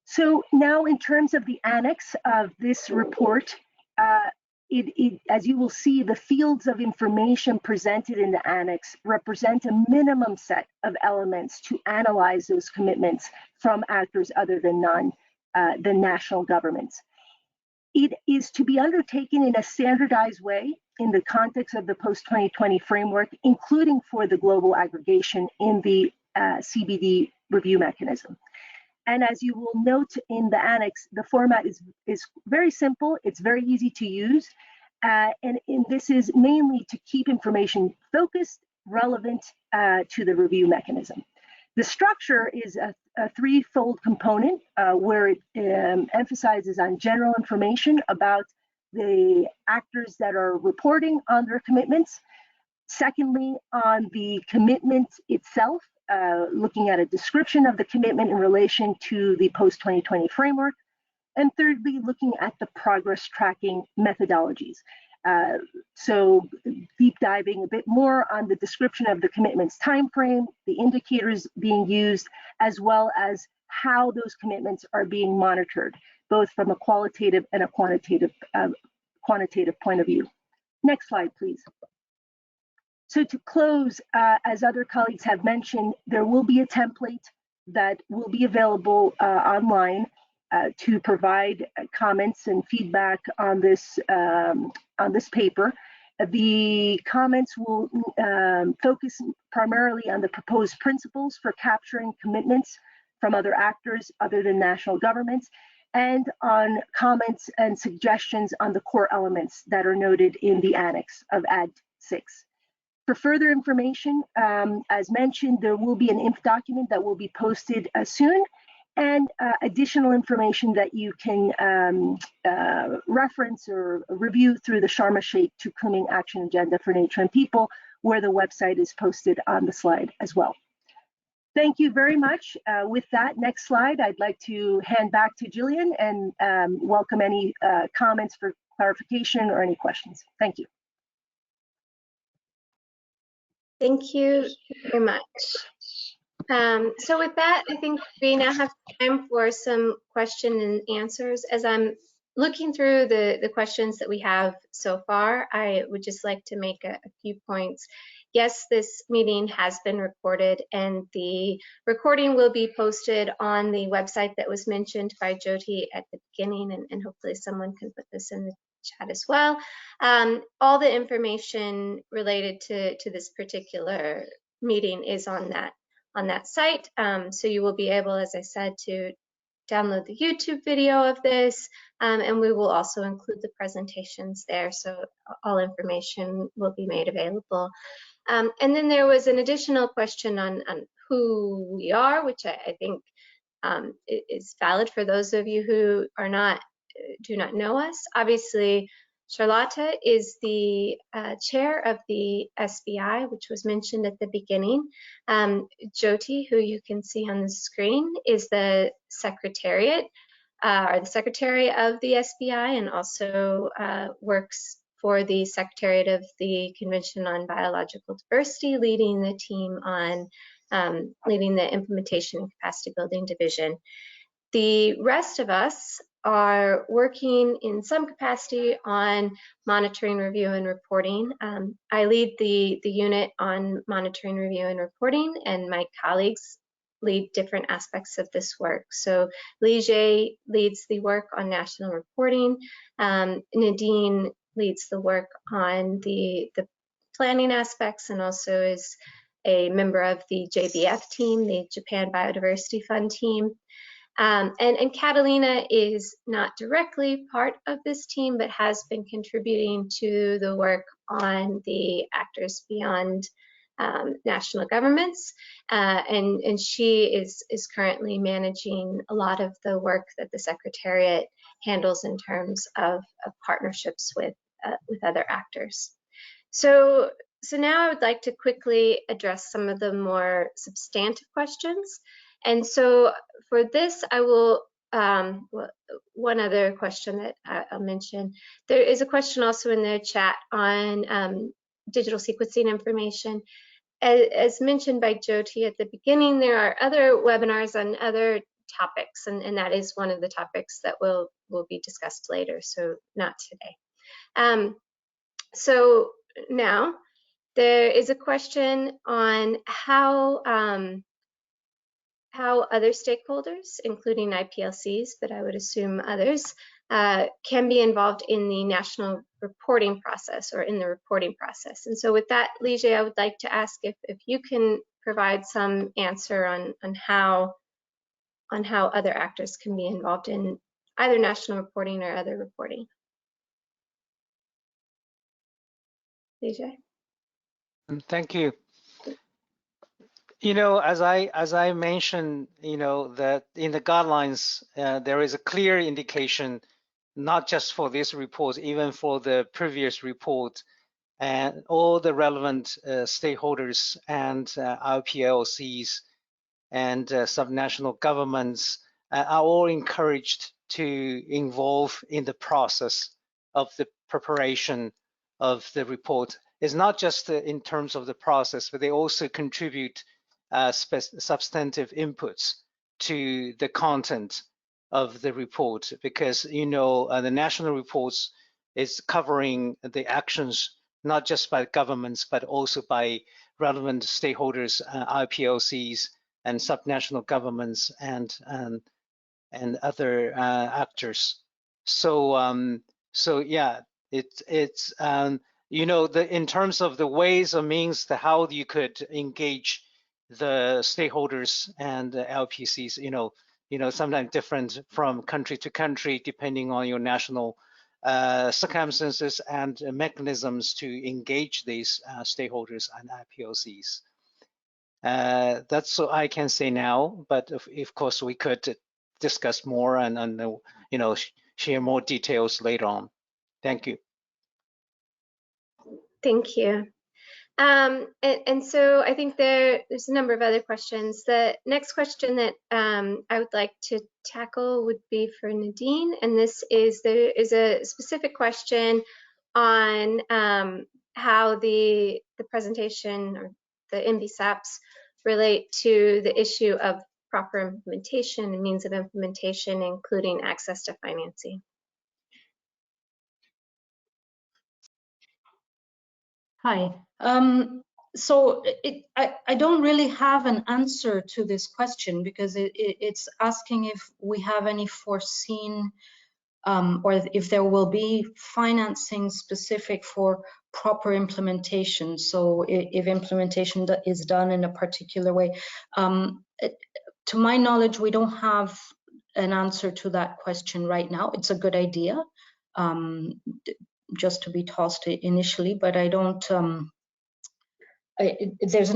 So now in terms of the annex of this report, as you will see, the fields of information presented in the annex represent a minimum set of elements to analyze those commitments from actors other than national governments. It is to be undertaken in a standardized way in the context of the post-2020 framework, including for the global aggregation in the CBD review mechanism. And as you will note in the annex, the format is very simple, it's very easy to use, and this is mainly to keep information focused, relevant to the review mechanism. The structure is a threefold component where it emphasizes on general information about the actors that are reporting on their commitments. Secondly, on the commitment itself, looking at a description of the commitment in relation to the post-2020 framework. And thirdly, looking at the progress tracking methodologies. So deep diving a bit more on the description of the commitments timeframe, the indicators being used, as well as how those commitments are being monitored, both from a qualitative and a quantitative point of view. Next slide, please. So to close, as other colleagues have mentioned, there will be a template that will be available online to provide comments and feedback on this paper. The comments will focus primarily on the proposed principles for capturing commitments from other actors other than national governments, and on comments and suggestions on the core elements that are noted in the annex of Ad 6. For further information, as mentioned, there will be an INF document that will be posted soon, and additional information that you can reference or review through the Sharm el-Sheikh to Kunming Action Agenda for Nature and People, where the website is posted on the slide as well. Thank you very much. With that, next slide, I'd like to hand back to Jillian and welcome any comments for clarification or any questions. Thank you. Thank you very much. So with that, I think we now have time for some question and answers. As I'm looking through the questions that we have so far, I would just like to make a few points. Yes, this meeting has been recorded, and the recording will be posted on the website that was mentioned by Jyoti at the beginning, and hopefully someone can put this in the chat as well. All the information related to this particular meeting is on that site. So you will be able, as I said, to download the YouTube video of this, and we will also include the presentations there, so all information will be made available. And then there was an additional question on who we are, which I think is valid for those of you who are not do not know us. Obviously, Charlotta is the chair of the SBI, which was mentioned at the beginning. Jyoti, who you can see on the screen, is the secretariat or the secretary of the SBI, and also works for the Secretariat of the Convention on Biological Diversity, leading the team on leading the Implementation and Capacity Building Division. The rest of us are working in some capacity on monitoring, review, and reporting. I lead the unit on monitoring, review, and reporting, and my colleagues lead different aspects of this work. So Lige leads the work on national reporting. Nadine leads the work on the planning aspects, and also is a member of the JBF team, the Japan Biodiversity Fund team. And Catalina is not directly part of this team, but has been contributing to the work on the Actors Beyond national governments. And she is currently managing a lot of the work that the Secretariat handles in terms of partnerships with other actors. So now I would like to quickly address some of the more substantive questions. And so for this, I will, one other question that I'll mention. There is a question also in the chat on digital sequencing information. As mentioned by Jyoti at the beginning, there are other webinars on other topics, and that is one of the topics that will be discussed later, so not today. So now, there is a question on how other stakeholders, including IPLCs, but I would assume others, can be involved in the national reporting process or in the reporting process. And so with that, Lige, I would like to ask if you can provide some answer on how other actors can be involved in either national reporting or other reporting. Lige? Thank you. As I mentioned, that in the guidelines, there is a clear indication, not just for this report, even for the previous report, and all the relevant stakeholders and IPLCs and subnational governments are all encouraged to involve in the process of the preparation of the report. It's not just in terms of the process, but they also contribute substantive inputs to the content of the report, because the national reports is covering the actions not just by governments but also by relevant stakeholders, IPLCs and subnational governments and other actors. So yeah, it's in terms of the ways or means to how you could engage the stakeholders and the LPCs, sometimes different from country to country, depending on your national circumstances and mechanisms to engage these stakeholders and IPLCs. That's what I can say now, but of course we could discuss more and share more details later on. Thank you. Thank you. And so I think there's a number of other questions. The next question that I would like to tackle would be for Nadine, and there is a specific question on how the presentation or the MBSAPs relate to the issue of proper implementation and means of implementation, including access to financing. Hi. So I don't really have an answer to this question, because it's asking if we have any foreseen or if there will be financing specific for proper implementation. So if implementation is done in a particular way. To my knowledge, we don't have an answer to that question right now. It's a good idea, just to be tossed initially, but I don't. There's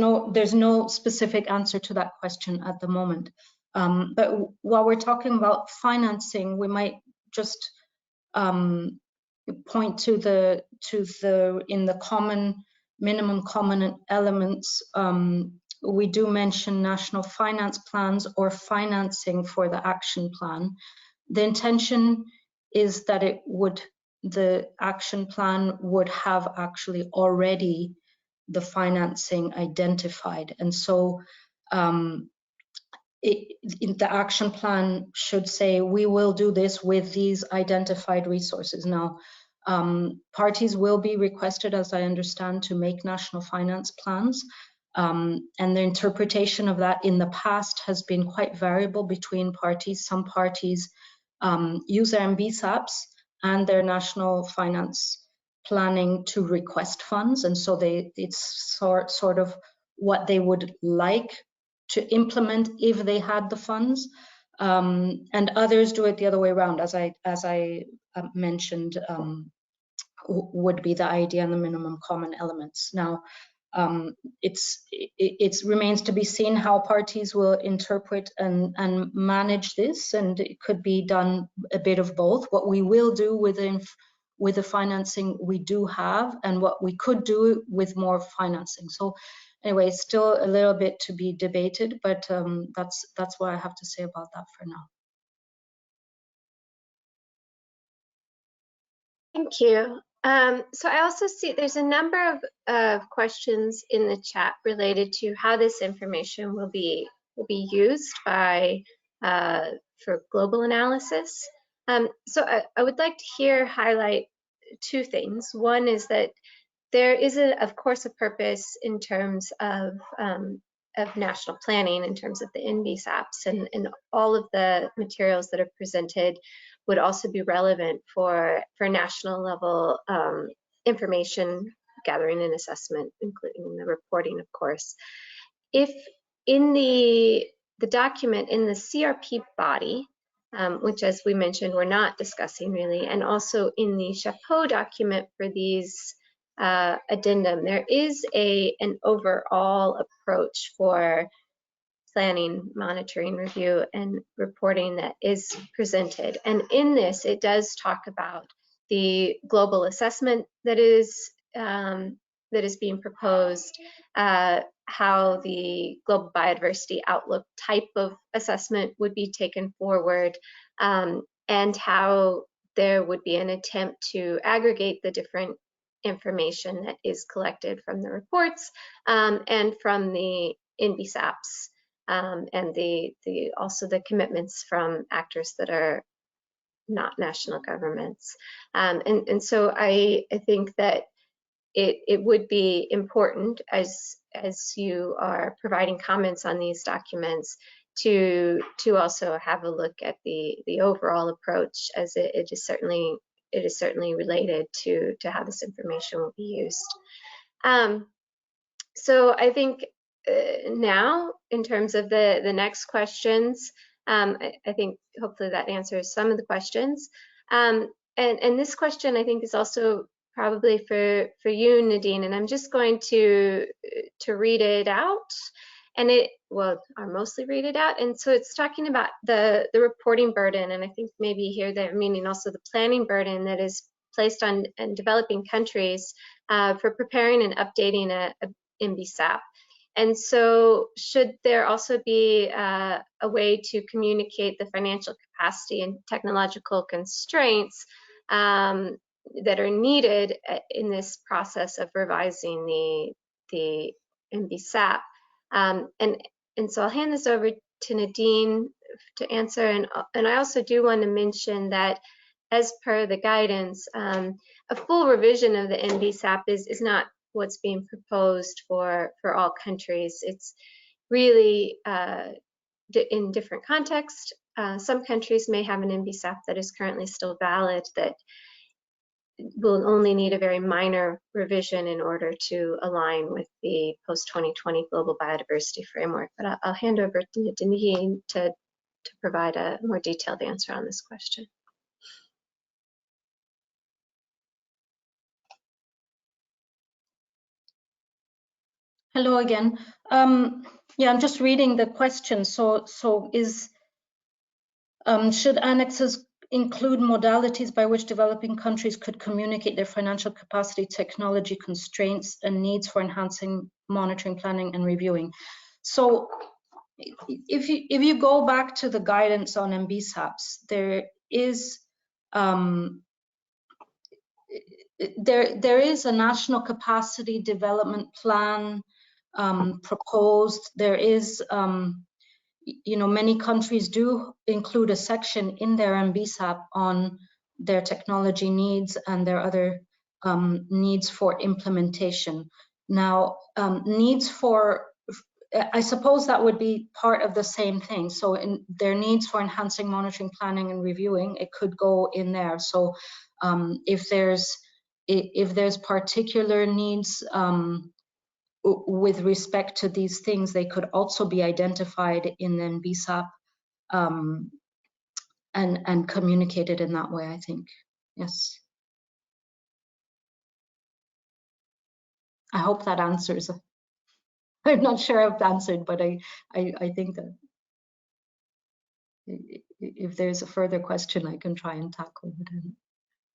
no specific answer to that question at the moment. But while we're talking about financing, we might just point to the in the minimum common elements, we do mention national finance plans or financing for the action plan. The intention is that the action plan would have actually already the financing identified, and so the action plan should say we will do this with these identified resources. Now, parties will be requested, as I understand, to make national finance plans, and the interpretation of that in the past has been quite variable between parties. Some parties use their MBSAPs and their national finance planning to request funds, and so it's sort of what they would like to implement if they had the funds, and others do it the other way around, as I mentioned, would be the idea and the minimum common elements. Now, it remains to be seen how parties will interpret and manage this, and it could be done a bit of both. What we will do with the financing we do have, and what we could do with more financing. So anyway, still a little bit to be debated, but that's what I have to say about that for now. Thank you. So I also see there's a number of questions in the chat related to how this information will be used by for global analysis. So I would like to highlight two things. One is that there is, of course, a purpose in terms of national planning, in terms of the NBSAPs, and all of the materials that are presented would also be relevant for national level information gathering and assessment, including the reporting, of course. If in the document in the CRP body, which, as we mentioned, we're not discussing really, and also in the chapeau document for these addendum, there is an overall approach for planning, monitoring, review, and reporting that is presented. And in this, it does talk about the global assessment that is being proposed, how the global biodiversity outlook type of assessment would be taken forward, and how there would be an attempt to aggregate the different information that is collected from the reports and from the NBSAPs, and also the commitments from actors that are not national governments. And so I think that it would be important, as you are providing comments on these documents, to also have a look at the overall approach, as it is certainly related to how this information will be used. So I think now, in terms of the next questions, I think hopefully that answers some of the questions. And this question, I think, is also probably for you, Nadine, and I'm just going to read it out, and I'll mostly read it out. And so it's talking about the reporting burden, and I think maybe here they're meaning also the planning burden that is placed on developing countries for preparing and updating a NBSAP. And so should there also be a way to communicate the financial capacity and technological constraints that are needed in this process of revising the NBSAP? And so I'll hand this over to Nadine to answer. And I also do want to mention that, as per the guidance, a full revision of the NBSAP is not what's being proposed for all countries. It's really in different contexts. Some countries may have an NBSAP that is currently still valid that will only need a very minor revision in order to align with the post-2020 global biodiversity framework. But I'll hand over to Nadine to provide a more detailed answer on this question. Hello again. Yeah, I'm just reading the question. So should annexes include modalities by which developing countries could communicate their financial capacity, technology constraints, and needs for enhancing monitoring, planning, and reviewing. So if you go back to the guidance on MBSAPs, there is there is a national capacity development plan proposed. There is, you know, many countries do include a section in their MBSAP on their technology needs and their other needs for implementation. Now, needs for, I suppose that would be part of the same thing. So in their needs for enhancing monitoring, planning, and reviewing, it could go in there. So if there's particular needs with respect to these things, they could also be identified in the NBSAP and communicated in that way, I think. Yes. I hope that answers. I'm not sure I've answered, but I think that if there's a further question, I can try and tackle it. I'm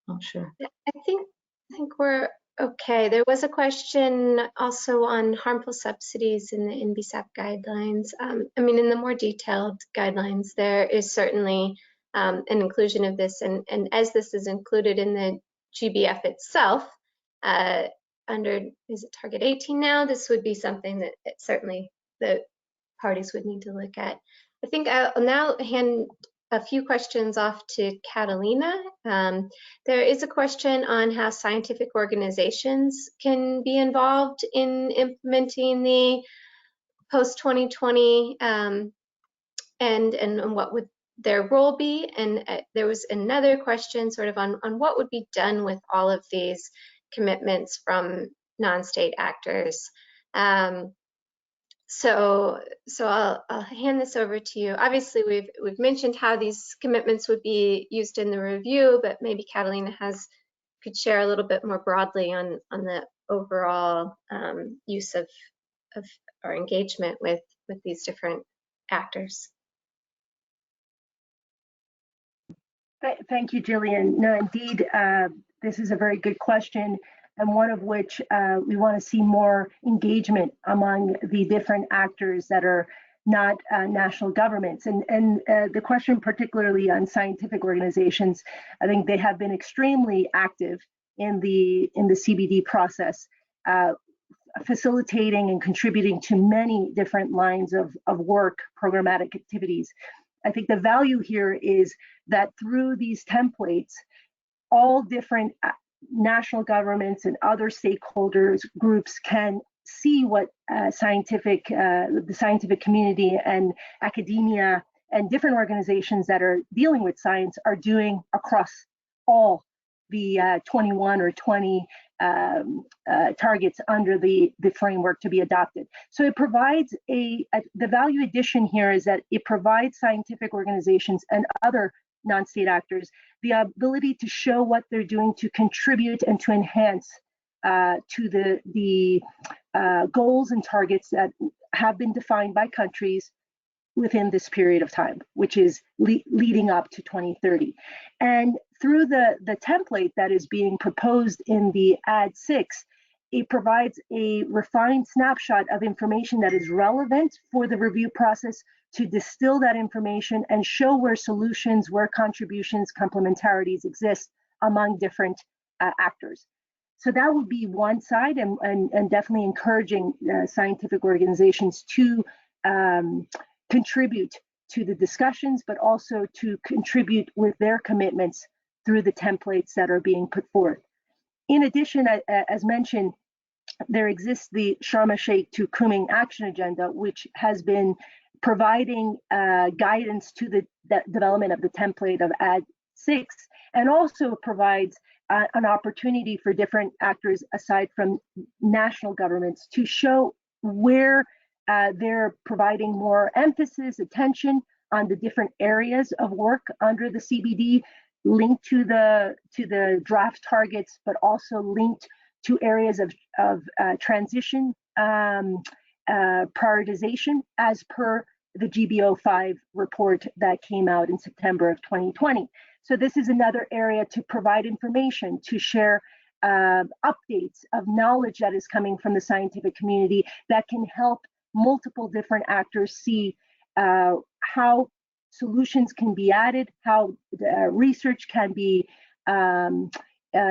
not sure. I think we're okay. There was a question also on harmful subsidies in the NBSAP guidelines. I mean, in the more detailed guidelines, there is certainly an inclusion of this, and as this is included in the GBF itself, under, is it target 18 now? This would be something that certainly the parties would need to look at. I think I'll now hand a few questions off to Catalina. There is a question on how scientific organizations can be involved in implementing the post-2020 and what would their role be. And there was another question sort of on what would be done with all of these commitments from non-state actors. So I'll hand this over to you. Obviously, we've mentioned how these commitments would be used in the review, but maybe Catalina could share a little bit more broadly on the overall use of or engagement with these different actors. Thank you, Jillian. No, indeed, this is a very good question, and one of which we want to see more engagement among the different actors that are not national governments. And the question particularly on scientific organizations, I think they have been extremely active in the CBD process, facilitating and contributing to many different lines of work, programmatic activities. I think the value here is that through these templates, all different national governments and other stakeholders groups can see what the scientific community and academia and different organizations that are dealing with science are doing across all the 21 or 20 targets under the framework to be adopted. So it provides the value addition here is that it provides scientific organizations and other non-state actors the ability to show what they're doing to contribute and to enhance to the goals and targets that have been defined by countries within this period of time, which is leading up to 2030. And through the template that is being proposed in the AD6, it provides a refined snapshot of information that is relevant for the review process to distill that information and show where solutions, where contributions, complementarities exist among different actors. So that would be one side, and definitely encouraging scientific organizations to contribute to the discussions, but also to contribute with their commitments through the templates that are being put forth. In addition, as mentioned, there exists the Sharm el-Sheikh to Kunming Action Agenda, which has been providing guidance to the development of the template of AD6, and also provides an opportunity for different actors aside from national governments to show where they're providing more emphasis, attention on the different areas of work under the CBD, linked to the draft targets, but also linked to areas of transition prioritization as per the GBO5 report that came out in September of 2020. So this is another area to provide information, to share updates of knowledge that is coming from the scientific community that can help multiple different actors see how solutions can be added, how research can be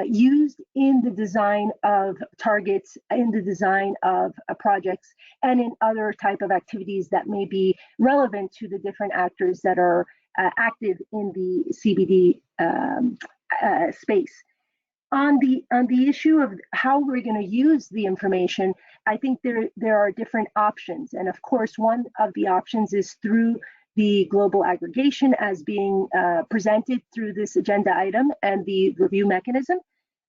used in the design of targets, in the design of projects, and in other type of activities that may be relevant to the different actors that are active in the CBD space. On the issue of how we're going to use the information, I think there are different options. And of course, one of the options is through the global aggregation as being presented through this agenda item and the review mechanism.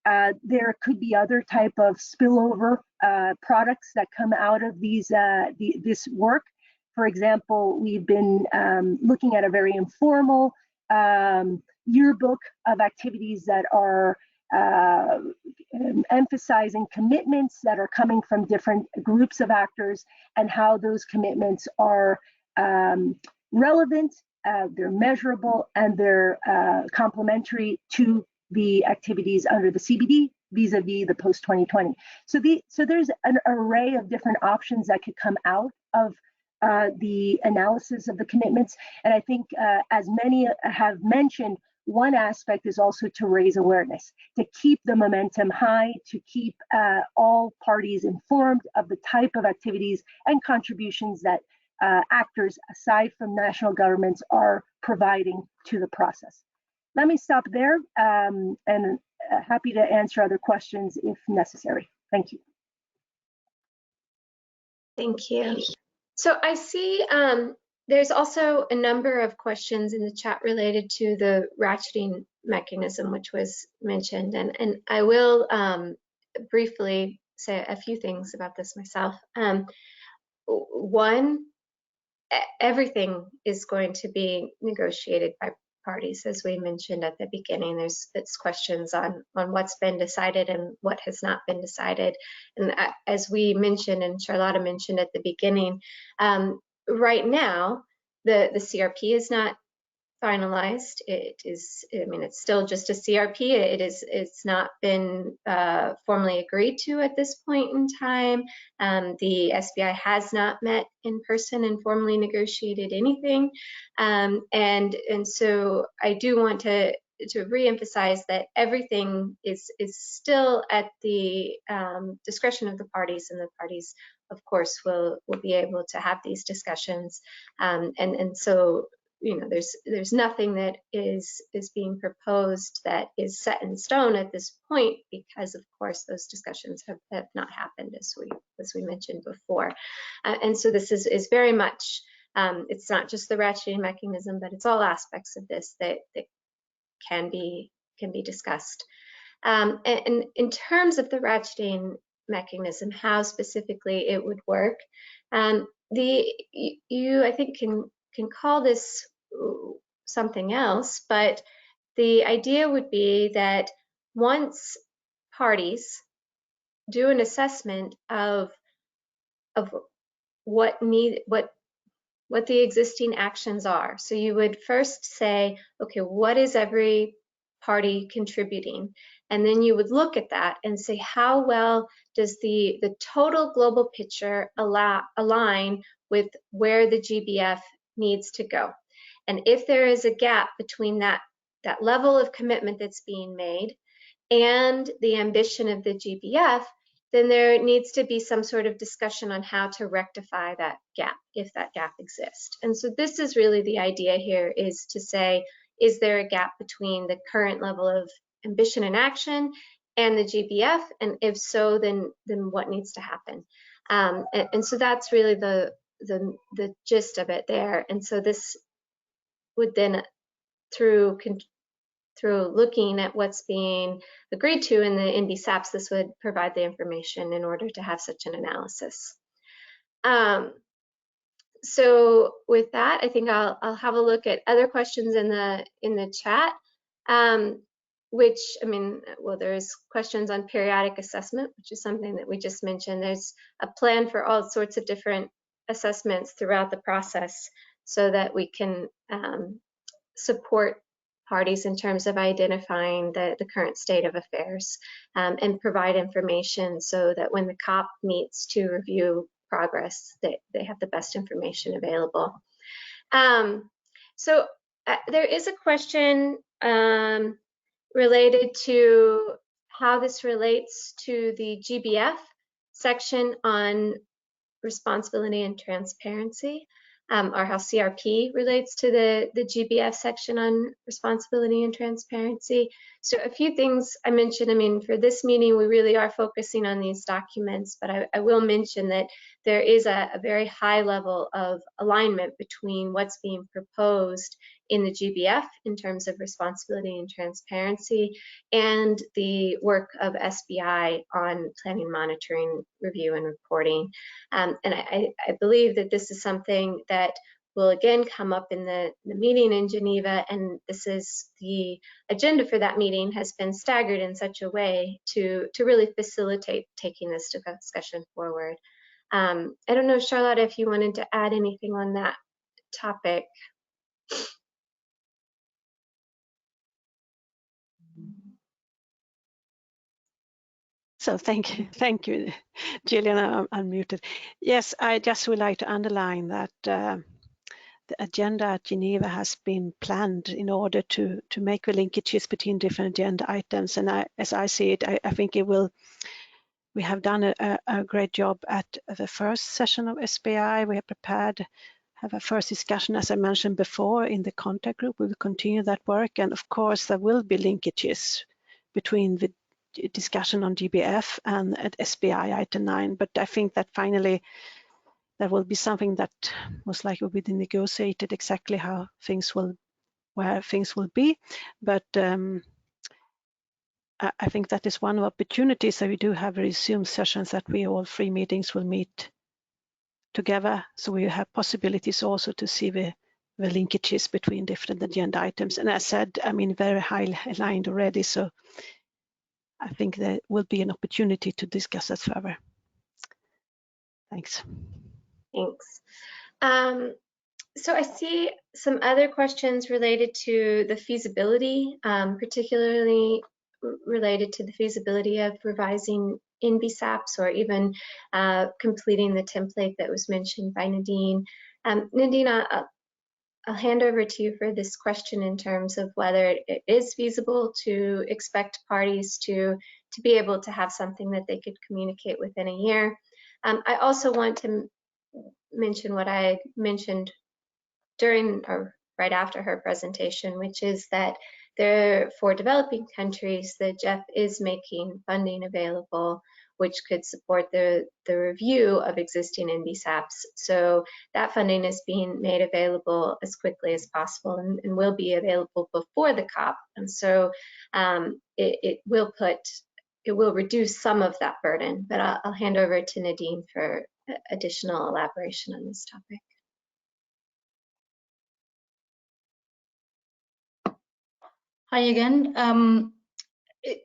There could be other type of spillover products that come out of this work. For example, we've been looking at a very informal yearbook of activities that are emphasizing commitments that are coming from different groups of actors and how those commitments are relevant, they're measurable, and they're complementary to the activities under the CBD vis-a-vis the post-2020. So there's an array of different options that could come out of the analysis of the commitments. And I think as many have mentioned, one aspect is also to raise awareness, to keep the momentum high, to keep all parties informed of the type of activities and contributions that actors aside from national governments are providing to the process. Let me stop there and happy to answer other questions if necessary. Thank you. Thank you. So I see there's also a number of questions in the chat related to the ratcheting mechanism, which was mentioned, and I will briefly say a few things about this myself. One, everything is going to be negotiated by parties, as we mentioned at the beginning. There's questions on what's been decided and what has not been decided. And as we mentioned and Charlotta mentioned at the beginning, right now the CRP is not finalized. It is, I mean, it's still just a CRP. It's not been formally agreed to at this point in time. The SBI has not met in person and formally negotiated anything. And so I do want to reemphasize that everything is still at the discretion of the parties, and the parties, of course, will be able to have these discussions. And so, you know, there's nothing that is being proposed that is set in stone at this point, because of course those discussions have not happened, as we mentioned before. And so this is very much, it's not just the ratcheting mechanism, but it's all aspects of this that can be discussed. And in terms of the ratcheting mechanism, how specifically it would work, you I think can call this something else, but the idea would be that once parties do an assessment of what the existing actions are. So you would first say, okay, what is every party contributing? And then you would look at that and say, how well does the total global picture align with where the GBF needs to go? And if there is a gap between that level of commitment that's being made and the ambition of the GBF, then there needs to be some sort of discussion on how to rectify that gap, if that gap exists. And so this is really the idea here, is to say, is there a gap between the current level of ambition and action and the GBF? And if so, then what needs to happen? And so that's really the gist of it there. And so this would then, through looking at what's being agreed to in the NBSAPs, this would provide the information in order to have such an analysis. So with that, I think I'll have a look at other questions in the chat, which, I mean, well, there's questions on periodic assessment, which is something that we just mentioned. There's a plan for all sorts of different assessments throughout the process so that we can support parties in terms of identifying the current state of affairs, and provide information so that when the COP meets to review progress, they have the best information available. So there is a question related to how this relates to the GBF section on responsibility and transparency, or how CRP relates to the GBF section on responsibility and transparency. So a few things I mentioned. I mean, for this meeting, we really are focusing on these documents, but I will mention that there is a very high level of alignment between what's being proposed in the GBF in terms of responsibility and transparency and the work of SBI on planning, monitoring, review, and reporting. And I believe that this is something that will again come up in the meeting in Geneva, and this is the agenda for that meeting has been staggered in such a way to really facilitate taking this discussion forward. I don't know, Charlotte, if you wanted to add anything on that topic. So thank you, Gillian. I'm unmuted. Yes, I just would like to underline that the agenda at Geneva has been planned in order to make the linkages between different agenda items. And as I see it, I think it will. We have done a great job at the first session of SBI. We have prepared, have a first discussion, as I mentioned before, in the contact group. We will continue that work, and of course there will be linkages between the discussion on GBF and at SBI item 9, but I think that finally there will be something that most likely will be negotiated exactly how things will, where things will be. But I think that is one of the opportunities that we do have resume sessions that we all 3 meetings will meet together. So we have possibilities also to see the linkages between different agenda items. And as I said, I mean, very highly aligned already. So I think there will be an opportunity to discuss that further. Thanks. Thanks. So I see some other questions related to the feasibility, particularly related to the feasibility of revising NBSAPs or even completing the template that was mentioned by Nadine. Nadine, I'll hand over to you for this question in terms of whether it is feasible to expect parties to be able to have something that they could communicate within a year. I also want to mention what I mentioned during or right after her presentation, which is that for developing countries, the GEF is making funding available, which could support the review of existing NBSAPs. So that funding is being made available as quickly as possible and will be available before the COP. And so it will reduce some of that burden, but I'll hand over to Nadine for additional elaboration on this topic. Hi again.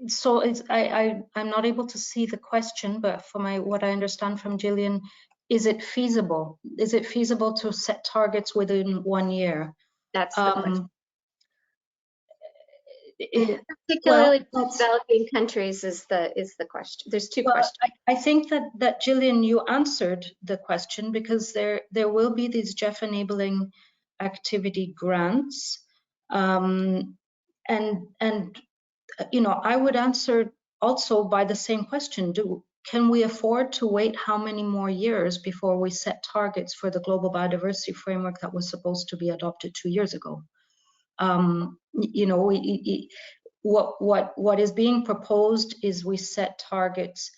So I'm not able to see the question, but for what I understand from Gillian, is it feasible? Is it feasible to set targets within 1 year? That's the question. Particularly developing countries is the question. There's two questions. I think that Gillian, you answered the question, because there will be these GEF enabling activity grants, and you know, I would answer also by the same question: can we afford to wait how many more years before we set targets for the global biodiversity framework that was supposed to be adopted 2 years ago? You know, what is being proposed is we set targets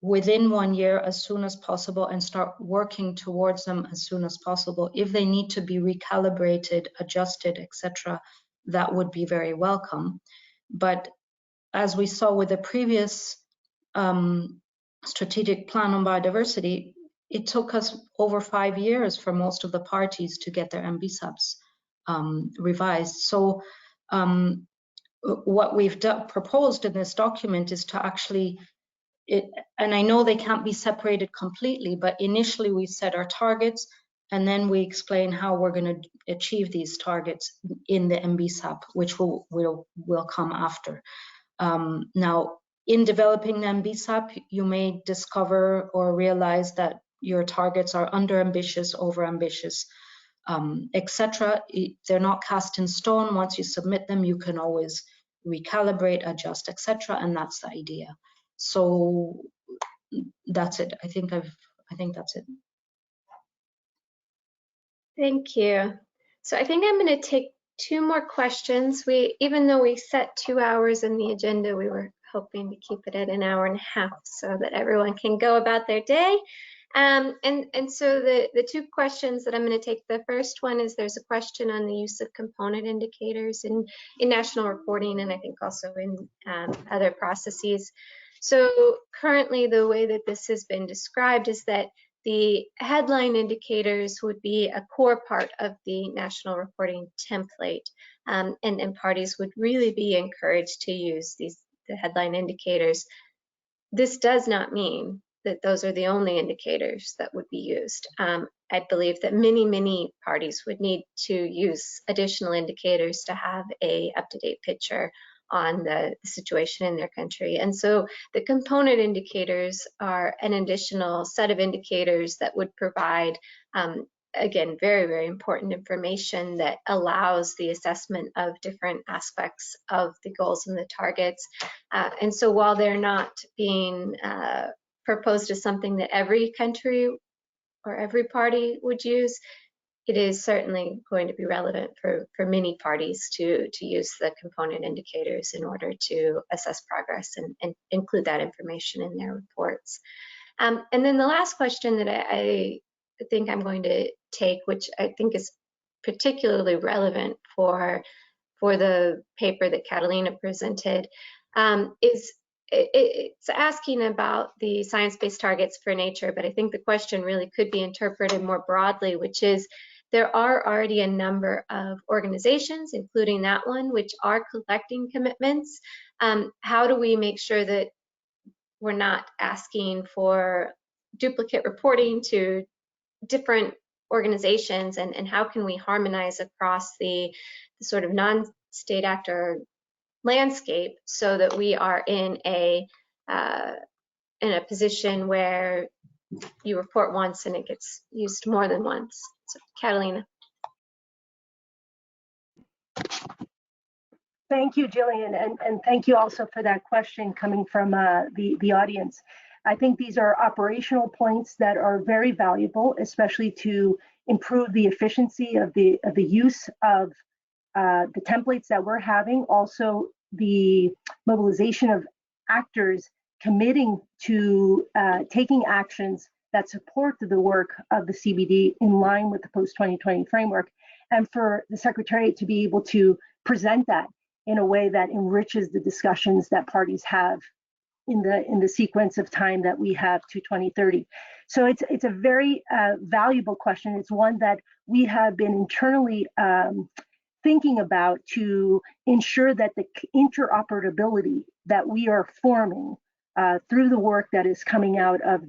within 1 year as soon as possible and start working towards them as soon as possible. If they need to be recalibrated, adjusted, etc., that would be very welcome. But as we saw with the previous strategic plan on biodiversity, it took us over 5 years for most of the parties to get their NBSAPs revised. So what we've proposed in this document is to actually, and I know they can't be separated completely, but initially we set our targets, and then we explain how we're going to achieve these targets in the MBSAP, which will come after. Now, in developing the MBSAP, you may discover or realize that your targets are under-ambitious, over-ambitious, etc. They're not cast in stone. Once you submit them, you can always recalibrate, adjust, etc. And that's the idea. So that's it. I think that's it. Thank you. So I think I'm going to take 2 more questions. Even though we set 2 hours in the agenda, we were hoping to keep it at 1.5 hours so that everyone can go about their day. And so the 2 questions that I'm going to take, the first one is there's a question on the use of component indicators in national reporting, and I think also in other processes. So currently the way that this has been described is that the headline indicators would be a core part of the national reporting template, and parties would really be encouraged to use the headline indicators. This does not mean that those are the only indicators that would be used. I believe that many parties would need to use additional indicators to have a up-to-date picture on the situation in their country. And so the component indicators are an additional set of indicators that would provide, again, very important information that allows the assessment of different aspects of the goals and the targets. And so while they're not being proposed as something that every country or every party would use, it is certainly going to be relevant for many parties to use the component indicators in order to assess progress and include that information in their reports. And then the last question that I think I'm going to take, which I think is particularly relevant for the paper that Catalina presented, is it's asking about the science-based targets for nature, but I think the question really could be interpreted more broadly, which is there are already a number of organizations, including that one, which are collecting commitments. How do we make sure that we're not asking for duplicate reporting to different organizations, and how can we harmonize across the sort of non-state actor landscape so that we are in a position where you report once and it gets used more than once. So, Catalina. Thank you, Jillian, and thank you also for that question coming from the audience. I think these are operational points that are very valuable, especially to improve the efficiency of the use of the templates that we're having, also the mobilization of actors committing to taking actions that support the work of the CBD in line with the post-2020 framework, and for the Secretariat to be able to present that in a way that enriches the discussions that parties have in the sequence of time that we have to 2030. So it's a very valuable question. It's one that we have been internally thinking about to ensure that the interoperability that we are forming through the work that is coming out of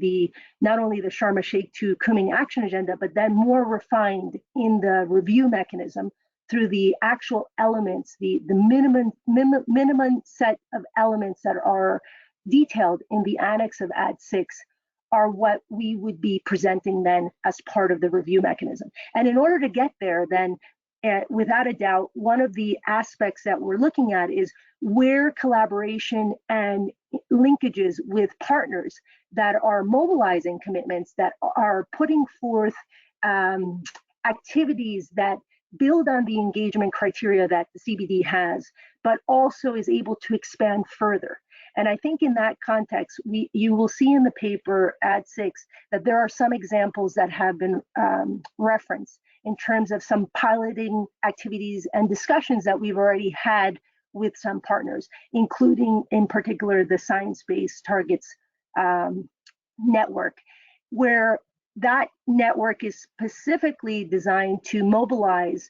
not only the Sharm el-Sheikh to Kunming Action Agenda, but then more refined in the review mechanism through the actual elements, the minimum set of elements that are detailed in the annex of Ad 6 are what we would be presenting then as part of the review mechanism. And in order to get there, then without a doubt, one of the aspects that we're looking at is where collaboration and linkages with partners that are mobilizing commitments, that are putting forth activities that build on the engagement criteria that the CBD has, but also is able to expand further. And I think in that context, you will see in the paper Ad 6 that there are some examples that have been referenced in terms of some piloting activities and discussions that we've already had with some partners, including in particular the Science-Based Targets network, where that network is specifically designed to mobilize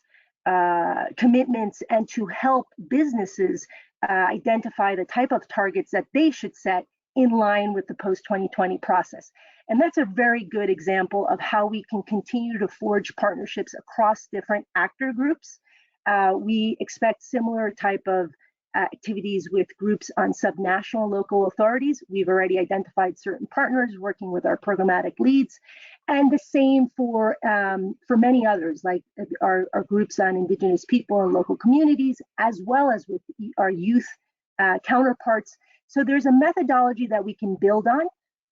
commitments and to help businesses identify the type of targets that they should set in line with the post-2020 process. And that's a very good example of how we can continue to forge partnerships across different actor groups. We expect similar type of activities with groups on subnational and local authorities. We've already identified certain partners working with our programmatic leads, and the same for many others, like our groups on Indigenous people and local communities, as well as with our youth counterparts. So there's a methodology that we can build on,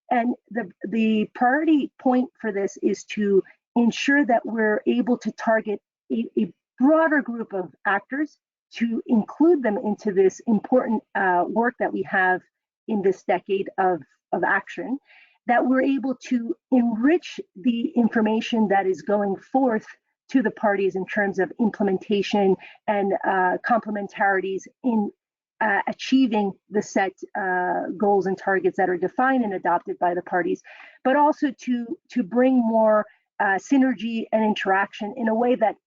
and the priority point for this is to ensure that we're able to target a broader group of actors, to include them into this important work that we have in this decade of action, that we're able to enrich the information that is going forth to the parties in terms of implementation and complementarities in achieving the set goals and targets that are defined and adopted by the parties, but also to bring more synergy and interaction in a way that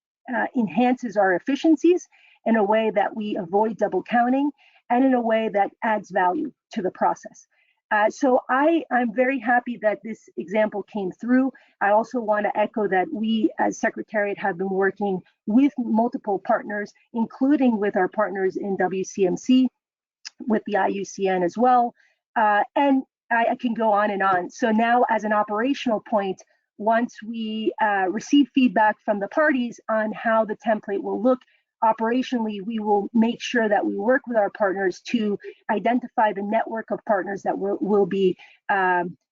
enhances our efficiencies, in a way that we avoid double counting, and in a way that adds value to the process. So I'm very happy that this example came through. I also want to echo that we as Secretariat have been working with multiple partners, including with our partners in WCMC, with the IUCN as well. And I can go on and on. So now as an operational point, once we receive feedback from the parties on how the template will look, operationally, we will make sure that we work with our partners to identify the network of partners that will be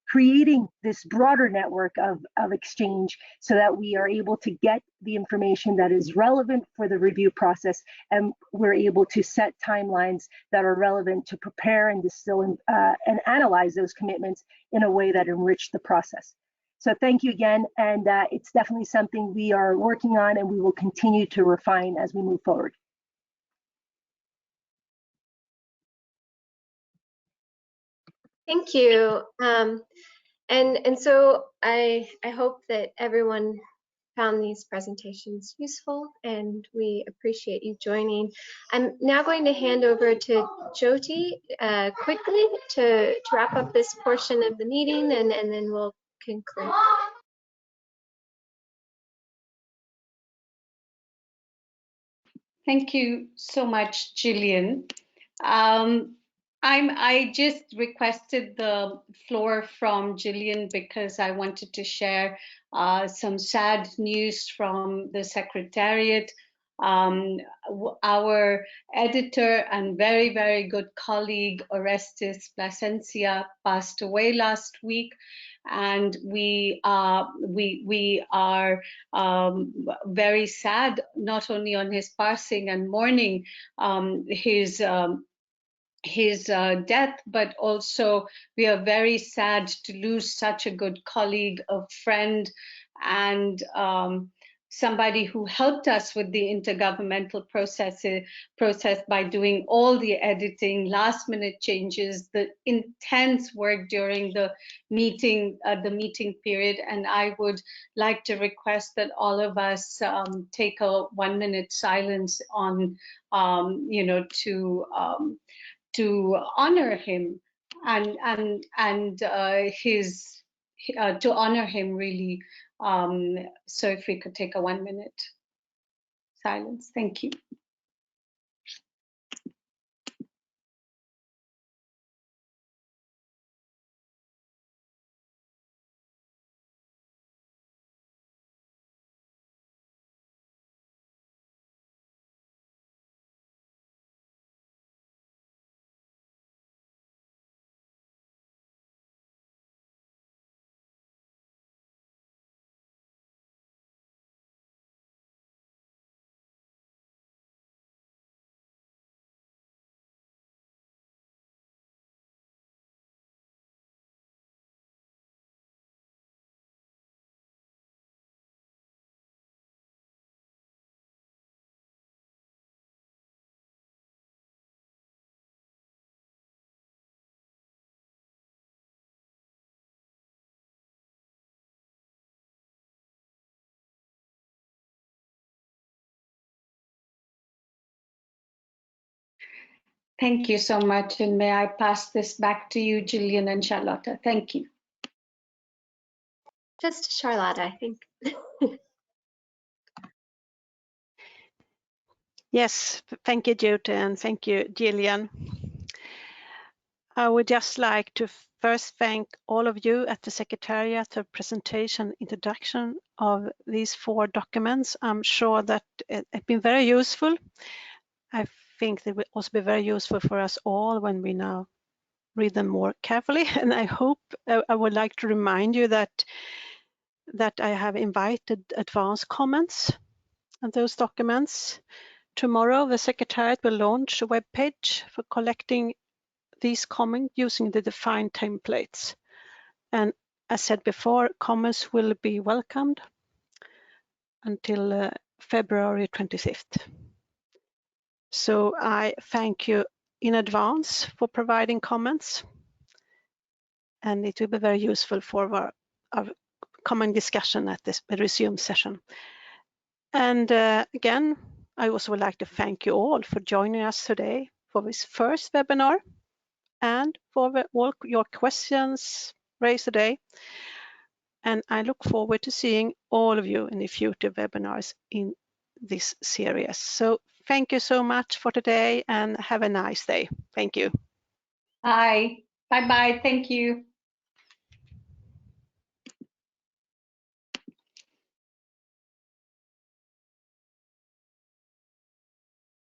creating this broader network of exchange, so that we are able to get the information that is relevant for the review process, and we're able to set timelines that are relevant to prepare and distill and analyze those commitments in a way that enrich the process. So thank you again, and it's definitely something we are working on, and we will continue to refine as we move forward. Thank you. And so I hope that everyone found these presentations useful, and we appreciate you joining. I'm now going to hand over to Jyoti quickly to wrap up this portion of the meeting, and then we'll conclude. Thank you so much, Gillian. I just requested the floor from Gillian because I wanted to share some sad news from the Secretariat. Our editor and very, very good colleague, Orestes Plasencia, passed away last week. And we are very sad, not only on his passing and mourning his death, but also we are very sad to lose such a good colleague, a friend, and somebody who helped us with the intergovernmental process by doing all the editing, last minute changes, the intense work during the meeting period. And I would like to request that all of us take a 1 minute silence on, to honor him and to honor him really. So if we could take a 1 minute silence. Thank you. Thank you so much. And may I pass this back to you, Gillian and Charlotta. Thank you. Just Charlotte, I think. Yes, thank you, Jutta, and thank you, Gillian. I would just like to first thank all of you at the Secretariat for presentation introduction of these 4 documents. I'm sure that it's been very useful. I think they will also be very useful for us all when we now read them more carefully. And I hope, I would like to remind you that I have invited advance comments on those documents. Tomorrow, the Secretariat will launch a web page for collecting these comments using the defined templates. And as said before, comments will be welcomed until February 25th. So I thank you in advance for providing comments, and it will be very useful for our common discussion at this resume session. And again, I also would like to thank you all for joining us today for this first webinar and for all your questions raised today. And I look forward to seeing all of you in the future webinars in this series. So thank you so much for today and have a nice day. Thank you. Bye. Bye-bye. Thank you.